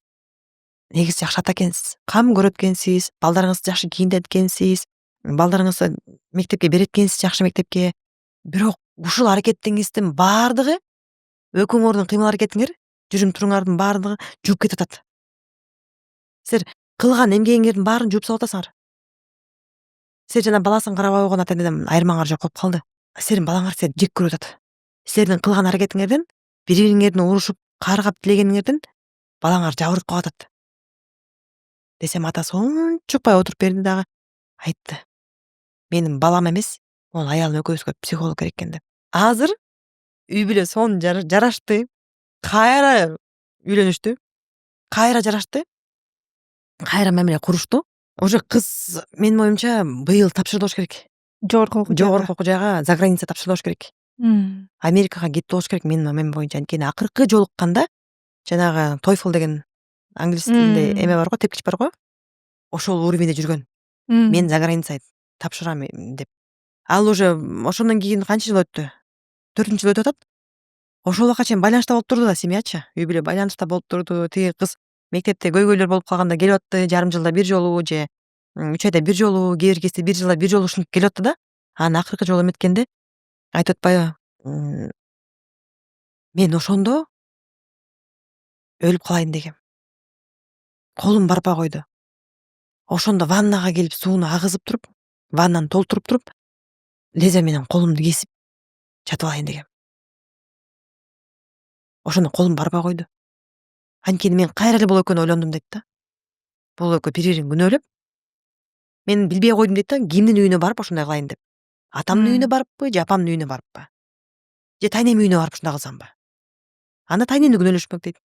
негизи жакшы ата экенсиз. Кам көрөт экенсиз, балдарыңызды жакшы кийинтет экенсиз, балдарыңызды мектепке берет экенсиз, жакшы мектепке. Бирок ушул аракетиңиздин баардыгы, экөөңөрдүн кыймыл аракетиңер, жүрүм туруңардын баардыгы жууп кетип атат. Силер кылган эмгегиңердин баарын жууп салып атасыңар. Силер жана баласын карабай койгон ата энеден айырмаңар жок болуп калды. Силердин балаңар силерди жек көрүп атат. Силердин кылган аракетиңерден, бири-бириңердин урушуп, каргап тилегениңерден балаңар жабырып калып атат." Десем атасы унчукпай отуруп берди дагы, айтты: "Менин балам эмес, могул аялым экөөбүзгө психолог керек экен" деп. Азыр үй бүлө сонун жарашты. Кайра үйлөнүштү. Кайра жарашты. Кайра мамиле курушту. Уже кыз менин оюмча быйыл тапшырды болуш керек. Жогорку окуу жайга за граница тапшырды болуш керек. Америкага кетти болуш керек менин мамилем боюнча. Анткени акыркы жолукканда жанагы TOEFL деген англис тилинде эме бар го, тепкич бар го. Ошол уровеньде жүргөн. Мен за граница тапшырам деп. Ал уже ошондон кийин канча жыл өттү? 4 жыл өтүп атат. Ошол убакка чейин байланышта болуп турду да семьячы. Үй бүлө байланышта болуп турду. Тиги кыз мектепте көйгөйлөр болуп калганда келип атты, жарым жылда бир жолу же 3 айда бир жолу, кээ бир кезде бир жылда бир жолу ушинтип келип атты да. Анан акыркы жолу эметкенде айтып атпайбы? Мен ошондо өлүп калайын дегем. Колум барбай койду. Ошондо ваннага келип сууну агызып туруп, ваннаны толтуруп туруп, лезвие менен колумду кесип жатып алайын дегем. Ошондо колум барбай койду. Анткени мен кайра эле бул экөөнү ойлондум дейт да. Бул экөө бири-бирин күнөөлөп, мен билбей койдум дейт да, кимдин үйүнө барып ошондой кылайын деп. Атамдын үйүнө барыппы, же апамдын үйүнө барыппы? Же тайнем үйүнө барып ушундай кылсамбы? Анда тайнемди күнөөлөшмөк дейт.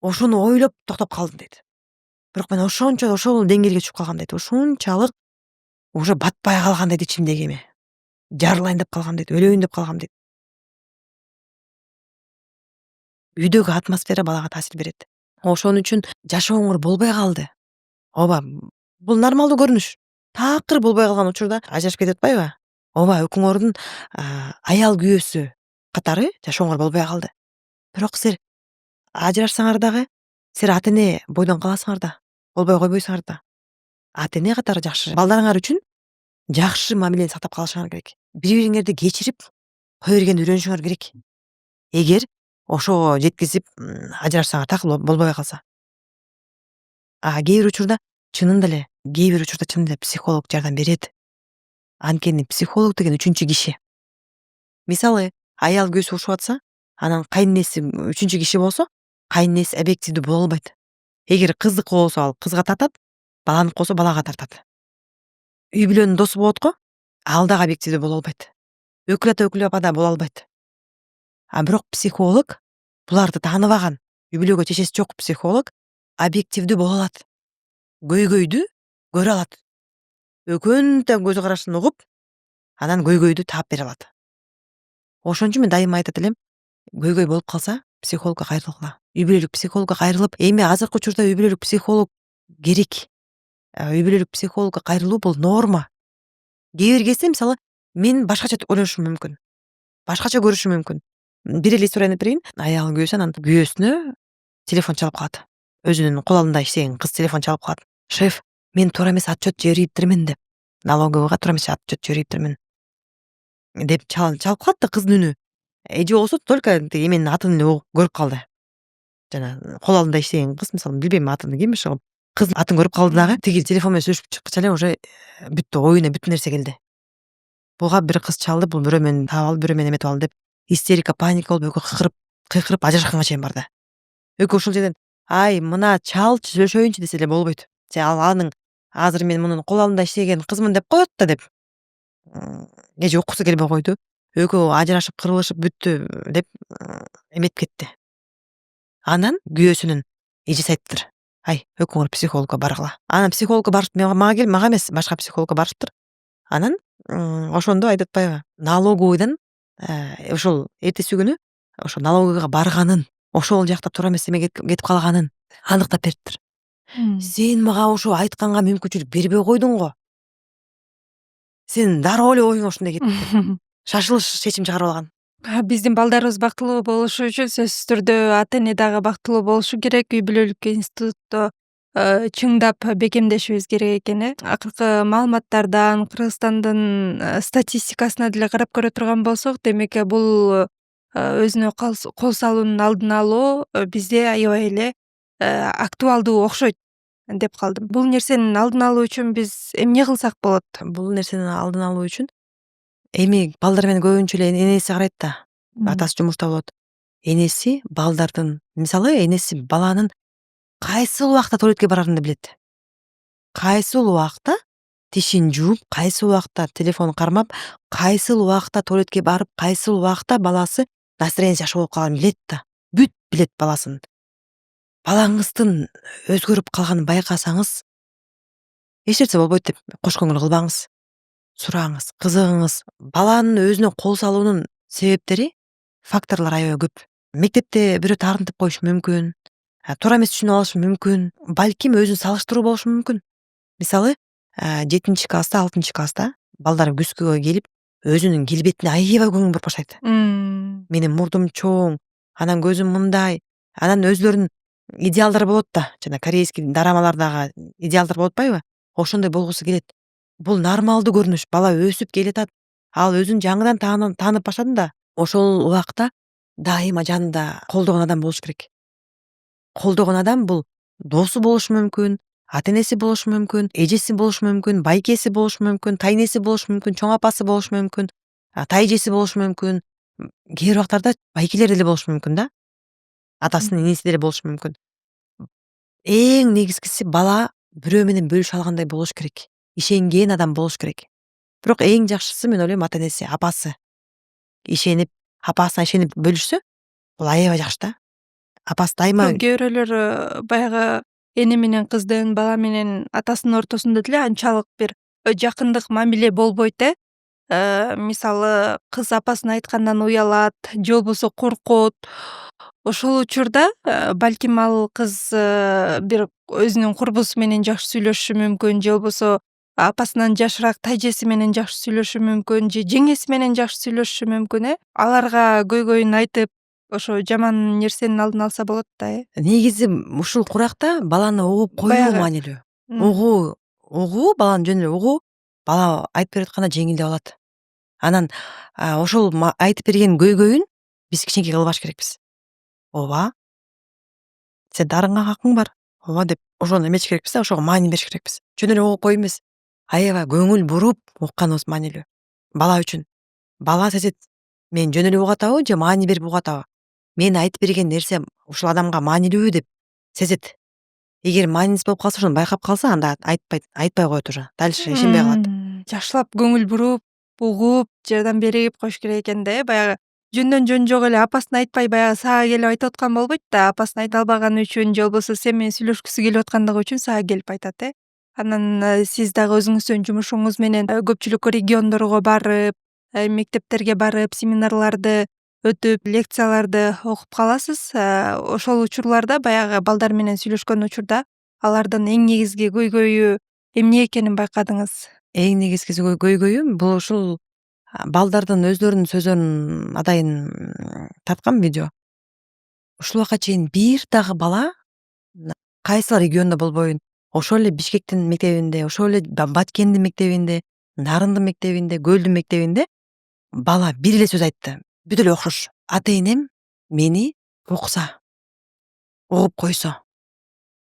Ошону ойлоп токтоп калдым дейт. Бирок мен ошол деңгээлге түшүп калгам дейт. Ушунчалык уже батпай калган дейт ичимдеги эме. жарылайын деп калгам дейт, өлөйүн деп калгам дейт. Үйдөгү атмосфера балага таасир берет. Ошон үчүн жашооңор болбой калды. Ооба, бул нормалдуу көрүнүш. Такыр болбой калган учурда ажырашып кетип атпайбы? Ооба, экөөңөрдүн аял күйөөсү катары жашооңор болбой калды. Бирок силер ажырашсаңар дагы, силер ата эне бойдон каласыңар да, болбой койбойсуңар да. Ата эне катары жакшы балдарыңар үчүн жакшы мамилени сактап калышыңар керек. Бири-бириңерди кечирип кое бергенди үйрөнүшүңөр керек. Эгер ошого жеткизип ажырашсаңар так болбой калса. Кээ бир учурда чынында эле психолог жардам берет. Анткени психолог деген үчүнчү киши. Мисалы, аял күйөөсү урушуп атса, анан кайненеси үчүнчү киши болсо, кайненеси объективдүү боло албайт. Эгер кыздыкы болсо ал кызга тартат, баланыкы болсо балага тартат. Үй бүлөнүн досу болот го, ал дагы объективдүү боло албайт. Өкүл ата өкүл апа да боло албайт. Бирок психолог буларды тааныбаган, үй бүлөгө чечеси жок психолог объективдүү боло алат. Көйгөйдү көрө алат. Экөөнүн да көз карашын угуп, анан көйгөйдү таап бере алат. Ошон үчүн мен дайыма айтат элем, көйгөй болуп калса, психологко кайрылгыла. Үй бүлөлүк психологко кайрылып, эми азыркы учурда үй бүлөлүк психолог керек. Үй бүлөлүк психологко кайрылуу бул норма. Кээ бир кезде мисалы мен башкача ойлонушум мүмкүн. Башкача көрүшүм мүмкүн. Бир эле историяны айтып берейин. Аял күйөөсү анан күйөөсүнө телефон чалып калат. Өзүнүн кол алдында иштеген кыз телефон чалып калат. Шеф, мен туура эмес отчет жибериптирмин деп. Налоговыйга туура эмес отчет жибериптирмин деп чалып калат да кыздын үнү. Эже болсо только эменин атын көрүп калды. Жана кол алдында иштеген кыз, мисалы билбейм атын ким ошол. Кыздын атын көрүп калды дагы, тиги телефон менен сүйлөшүп чыккыча эле уже бүттү, оюна бүт нерсе келди. Буга бир кыз чалды, бул бирөө менен таап алды, бирөө менен эметип алды деп истерика, паника болуп экөө кыйкырып ажырашканга чейин барды. Экөө ушул жерден ай мына чалчы сүйлөшөйүнчү десе эле болбойт. Анын азыр мен мунун кол алдында иштеген кызмын деп коет да деп. Эже уккусу келбей койду. Экөө ажырашып кырылышып бүттү деп эметип кетти. Анан күйөөсүнүн эжеси айтыптыр. Ай, экөөңөр психологко баргыла. Анан психологко барышып мага эмес, башка психологко барышыптыр. Анан ошондо айтып атпайбы? Налоговыйдан ошол эртеси күнү ошо налоговыйга барганын, ошол жакта туура эмес эме кетип калганын аныктап бериптир. Сен мага ошо айтканга мүмкүнчүлүк бербей койдуң го. Сен дароо эле оюң ушундай кетти. Шашылыш чечим чыгарып алган. Биздин балдарыбыз бактылуу болушу үчүн сөзсүз түрдө ата эне дагы бактылуу болушу керек. Үй бүлөлүк институтто чыңдап бекемдешибиз керек экен. Акыркы маалыматтардан, Кыргызстандын статистикасына деле карап көрө турган болсок, демек бул өзүнө кол салуунун алдын алуу бизде аябай эле актуалдуу окшойт деп калдым. Бул нерсенин алдын алуу үчүн биз эмне кылсак болот? Бул нерсенин алдын алуу үчүн эми балдар менен көбүнчө эле энеси карайт да. Атасы жумушта болот. Энеси балдардын, мисалы энеси баланын кайсыл убакта туалетке барарын да билет. Кайсыл убакта тишин жууп, кайсыл убакта телефон кармап, кайсыл убакта туалетке барып, кайсыл убакта баласы настроениясы жакшы болуп калганын билет да. Бүт билет баласын. Балаңыздын өзгөрүп калганын байкасаңыз, эч нерсе болбойт деп кош көңүл кылбаңыз. Сураңыз, кызыгыңыз. Баланын өзүнө кол салуунун себептери, факторлор аябай көп. Мектепте бирөө таарынтып коюшу мүмкүн. Туура эмес түшүнүп алышы мүмкүн. Балким өзүн салыштыруу болушу мүмкүн. Мисалы, 7-класста, 6-класста балдар күзгүгө келип, өзүнүн келбетине аябай көңүл буруп баштайт. Менин мурдум чоң, анан көзүм мындай, анан өзүлөрүнүн идеалдары болот да. Жана корейский дорамалардагы идеалдар болот атпайбы? Ошондой болгусу келет. Бул нормалдуу көрүнүш. Бала өсүп келатат. Ал өзүн жаңыдан таанып баштады да, ошол убакта дайыма жанында колдогон адам болуш керек. Колдогон адам бул досу болушу мүмкүн, ата энеси болушу мүмкүн, эжеси болушу мүмкүн, байкеси болушу мүмкүн, тайнеси болушу мүмкүн, чоң апасы болушу мүмкүн, тайжеси болушу мүмкүн. Кээ бир убактарда байкелер деле болушу мүмкүн да. Атасынын энеси деле болушу мүмкүн. Эң негизгиси бала бирөө менен бөлүшө алгандай болуш керек. Ишенген адам болуш керек. Бирок эң жакшысы мен ойлойм ата энеси, апасы. Ишенип, апасына ишенип бөлүшсө, бул аябай жакшы да. Апасы дайыма Кээ бирөөлөр баягы эне менен кыздын, бала менен атасынын ортосунда деле анчалык бир жакындык мамиле болбойт мисалы кыз апасына айткандан уялат же болбосо коркот. Ошол учурда балким ал кыз бир өзүнүн курбусу менен жакшы сүйлөшүшү мүмкүн, же болбосо апасынан жашыраак тажеси менен жакшы сүйлөшүшү мүмкүн, же жеңеси менен жакшы сүйлөшүшү мүмкүн. Аларга көйгөйүн айтып, ошо жаман нерсенин алдын алса болот да. Негизи ушул куракта баланы угуп коюу Баягы. маанилүү. Угуу, баланы жөн эле угуу, бала айтып берип атканда жеңилдеп алат. Анан ошол айтып берген көйгөйүн биз кичинекей кылбаш керекпиз. Ооба, сен дарыган акың бар. Ооба деп ошону эметиш керекпиз да, ошого маани бериш керекпиз. Жөн эле угуп коюу эмес. Аябай көңүл буруп укканыбыз маанилүү. Бала үчүн. Бала сезет, мен жөн эле угуп атабы же маани берип угуп атабы? Мен айтып берген нерсе ушул адамга маанилүүбү деп сезет. Эгер маанисиз болуп калса, ошону байкап калса, анда айтпай коет уже. Дальше ишенбей калат. Жакшылап көңүл буруп, угуп, жардам берип коюш керек экен да. Баягы жөндөн жөн жок эле апасына айтпай баягы сага келип айтып аткан болбойт да. Апасына айта албаганы үчүн же болбосо сен менен сүйлөшкүсү келип аткандыгы үчүн сага келип айтат. Анан сиз дагы өзүңүздүн жумушуңуз менен көпчүлүк региондорго барып, мектептерге барып, семинарларды өтүп, лекцияларды окуп каласыз. Ошол учурларда баягы балдар менен сүйлөшкөн учурда алардын эң негизги көйгөйү эмне экенин байкадыңыз? Эң негизги көйгөйүм бул ушул балдардын өздөрүнүн сөздөрүн атайын тарткам видео. Ушул убакка чейин бир дагы бала кайсыл региондо болбойн, ошол эле Бишкектин мектебинде, ошол эле Баткендин мектебинде, Нарындын мектебинде, Көлдүн мектебинде бала бир эле сөз айтты. Бүт эле окшош. Ата энем мени укса, угуп койсо,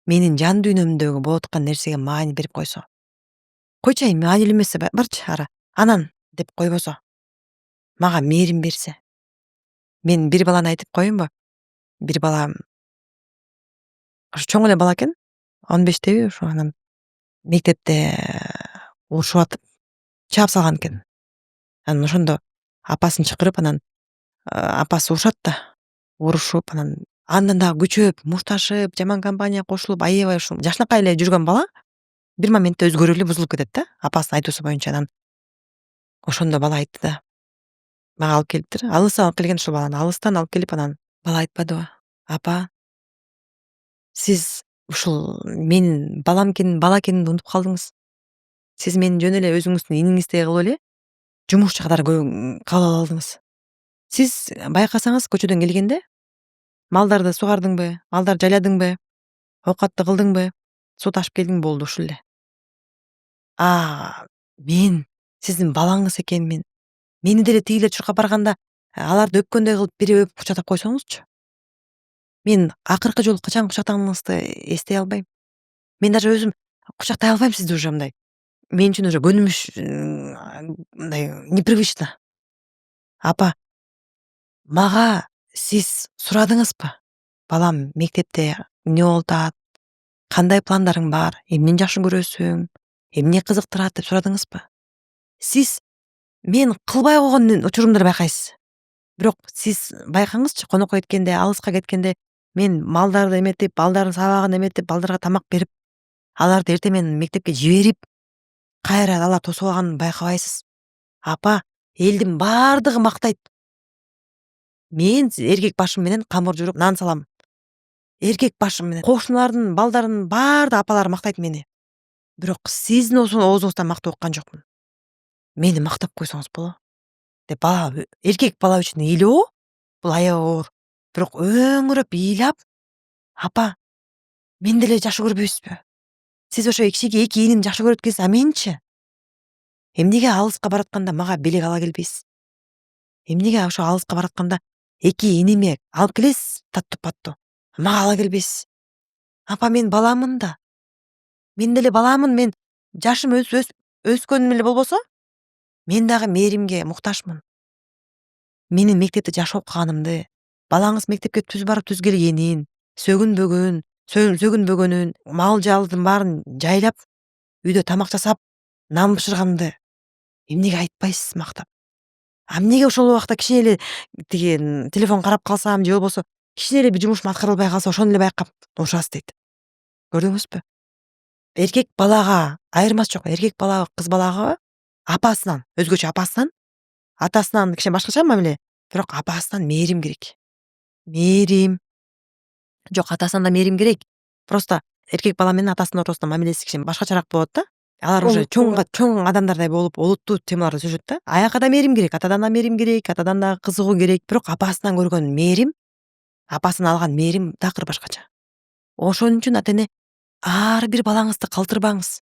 менин жан дүйнөмдөгү болуп аткан нерсеге маани берип койсо. Койчу маанилүү эмес барчы ара. Анан деп койбосо, мага мээрим берсе. Мен бир баланы айтып коеюнбу? Бир бала чоң эле бала экен, 15теби ошо, анан мектепте урушуп атып чаап салган экен. Анан ошондо апасын чакырып, анан апасы урушат да, урушуп, андан дагы күчөп, мушташып, жаман компания кошулуп, аябай ушул жакшынакай эле жүргөн бала бир моментте өзгөрүп эле бузулуп кетет да, апасынын айтуусу боюнча. Анан ошондо бала айтты да, мага алып келиптир. Алыстан алып келген ушул баланы, алыстан алып келип, анан бала айтпадыбы? Апа, сиз ушул менин балам экенин, бала экенимди унутуп калдыңыз. Сиз мени жөн эле өзүңүздүн иниңиздей кылып эле жумушчу катары кабыл ала алдыңыз. Сиз байкасаңыз көчөдөн келгенде малдарды сугардыңбы, малдарды жайладыңбы, оокатты кылдыңбы, суу ташып келдиң болду, ушул эле. Мен сиздин балаңыз экенмин. Мени деле тигилер чуркап барганда аларды өпкөндөй кылып бири өпүп кучактап койсоңузчу. Мен акыркы жолу качан кучактаганыңызды эстей албайм. Мен даже өзүм кучактай албайм сизди уже мындай. Мен үчүн уже көнүмүш мындай непривычно. Апа, мага сиз сурадыңызбы? Балам мектепте эмне болуп атат? Кандай пландарың бар? Эмнени жакшы көрөсүң? Эмне кызыктырат деп сурадыңызбы? Сиз мен кылбай койгон учурумду эле байкайсыз. Бирок сиз байкаңызчы, конокко кеткенде, алыска кеткенде мен малдарды эметип, балдардын сабагын эметип, балдарга тамак берип, аларды эртең менен мектепке жиберип, кайра алар тосуп алганын байкабайсыз. Апа, элдин бардыгы мактайт. Мен эркек башым менен камыр жууруп нан салам. Эркек башым менен кошуналардын балдарынын баардык апалары мактайт мени. Бирок сиздин оозуңуздан мактап уккан жокмун. Мени мактап койсоңуз болот деп бала, эркек бала үчүн ыйлоо бул аябай оор. Бирок өңүрөп ыйлап, апа, мен деле жакшы көрбөйсүзбү? Сиз ошо кичине эки инимди жакшы көрөт экенсиз, а менчи? Эмнеге алыска баратканда мага белек ала келбейсиз? Эмнеге ошо алыска баратканда эки иниме алып келесиз таттуу паттуу, мага ала келбейсиз? Апа, мен баламын да. Мен деле баламын, мен жашым өскөнүм эле болбосо, мен дагы мээримге муктажмын. Менин мектепте жакшы окуганымды, балаңыз мектепке түз барып түз келгенин, сөгүнбөгөнүн, мал жалдын баарын жайлап, үйдө тамак жасап, нан бышырганымды эмнеге айтпайсыз мактап? Эмнеге ошол убакта кичине эле тиги телефон карап калсам же болбосо кичине эле бир жумушум аткарылбай калса ошону эле байкап урушасыз дейт. Көрдүңүзбү? Эркек балага айырмасы жок. Эркек балага, кыз балага Апасынан, өзгөчө апасынан, атасынан кичине башкача мамиле. Бирок апасынан мээрим керек. Мээрим. Жок, атасынан да мээрим керек. Просто эркек бала менен атасынын ортосунда мамилеси кичине башкачараак болот да. Алар уже чоң адамдардай болуп, олуттуу темаларды сүйлөшөт да. Аяка да мээрим керек, атадан да мээрим керек, атадан да кызыгуу керек. Бирок апасынан көргөн мээрим, апасынан алган мээрим такыр башкача. Ошон үчүн ата эне ар бир балаңызды калтырбаңыз.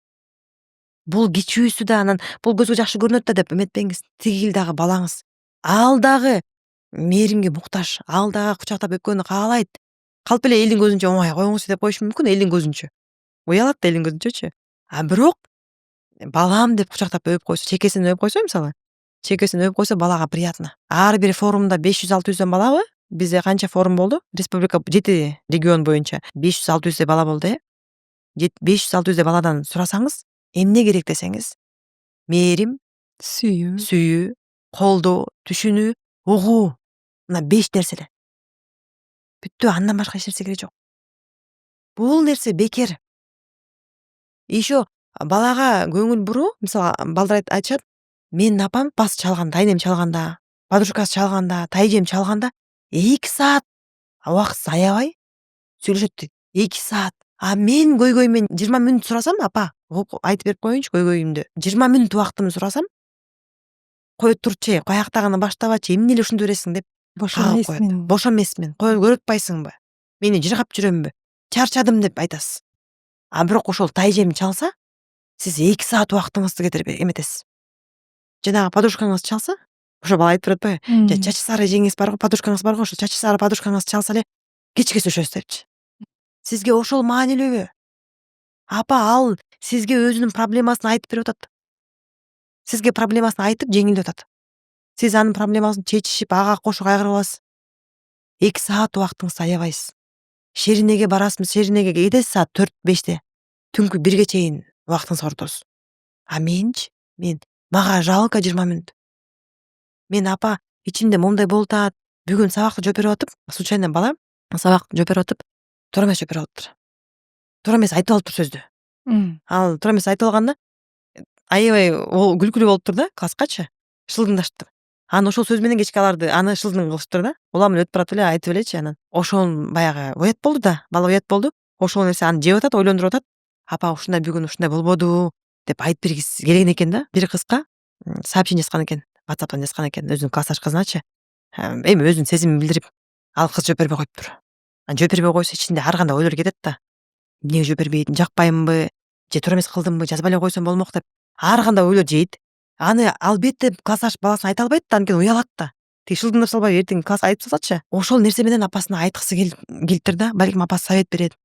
Бул кичүүсү да анан бул көзгө жакшы көрүнөт да деп эметпеңиз. Тигил дагы балаңыз. Ал дагы мээримге муктаж. Ал дагы кучактап өпкөнү каалайт. Калп эле элдин көзүнчө оңой коюңузчу деп коюшу мүмкүн, элдин көзүнчө. Уялат да элдин көзүнчөчү. Бирок балам деп кучактап өп койсо, чекесинен өп койсо мисалы, чекесинен өп койсо балага приятно. Ар бир форумда 500-600 балабы? Бизде канча форум болду? Республика 7 регион боюнча 500-600 бала болду, 500-600 баладан сурасаңыз, эмне керек десеңиз, мээрим, сүйүү, колдоо, түшүнүү, угуу. Мына 5 нерсе эле. Бүттү, андан башка эч нерсе керек жок. Бул нерсе бекер. Ишо балага көңүл буруу, мисалы балдар айтышат, менин апам бас чалганда, тайнем чалганда, подружкасы чалганда, тайжем чалганда 2 саат убакытсыз аябай сүйлөшөт дейт. 2 саат. Мен көйгөймөн 20 мүнөт сурасам, апа, айтып берип коеюнчу көйгөйүмдү. 20 мүнөт убактымды сурасам, кой турчу, каяктагыны баштабачы, эмне эле ушунду бересиң деп Бош кагып коет. эмесмин. Бош эмесмин. Көрүп атпайсыңбы? Мени жыргап жүрөмбү? Чарчадым деп айтасыз. Бирок ошол тайжем чалса, сиз 2 саат убактыңызды кетирип эметесиз. Жанагы подружкаңыз чалса, ошо бала айтып турат да, чачы сары жеңиңиз барго, подружкаңыз барго, ошо чачы сары подружкаңыз чалса эле кечке сүйлөшөбүз депчи. Сизге ошол маанилүүбү? Апа, ал сизге өзүнүн проблемасын айтып берип атат. Сизге проблемасын айтып жеңилдеп атат. Сиз анын проблемасын чечишип, ага кошо кайгырып аласыз. 2 саат убактыңызды аябайсыз. Шеринеге барасыз, Шеринеге кетесиз саат 4-5те. Түнкү 1ге чейин убактыңызды коротосуз. Менчи? Мага жалко 20 мүнөт. Мен апа, ичимде момундай болуп атат. Бүгүн сабакты жооп берип атып, случайно бала сабак жооп берип атып, туура эмес жооп берип атыптыр. Туура эмес айтып алыптыр сөздү. Ал туура эмес айтып алганда аябай күлкүлүү болуптур да, класскачы. Шылдыңдашыптыр. Анан ошол сөз менен кечке аларды аны шылдың кылыштыр да. Уламын өтүп барат эле, айтып элечи анан. Ошол баягы уят болду да, бала уят болду. Ошол нерсе аны жеп атат, ойлондуруп атат. Апа, ушундай бүгүн ушундай болбоду деп айтып бергиси келген экен да. Бир кызга сообщение жазган экен. WhatsApp'тан жазган экен өзүнүн классташ кызыначы. Эми өзүнүн сезимин билдирип, ал кыз жооп бербей коюптур. Жооп бербей койсо ичинде ар кандай ойлор кетет да. Эмнеге жооп бербейт, жакпаймынбы, же туура эмес кылдымбы, жазбай эле койсом болмок деп ар кандай ойлор жейт. Аны албетте классташ баласына айта албайт да, анткени уялат да. Тиги шылдыңдап салбайбы, эртең класска айтып салсачы. Ошол нерсе менен апасына айткысы келиптир да, балким апасы совет берет.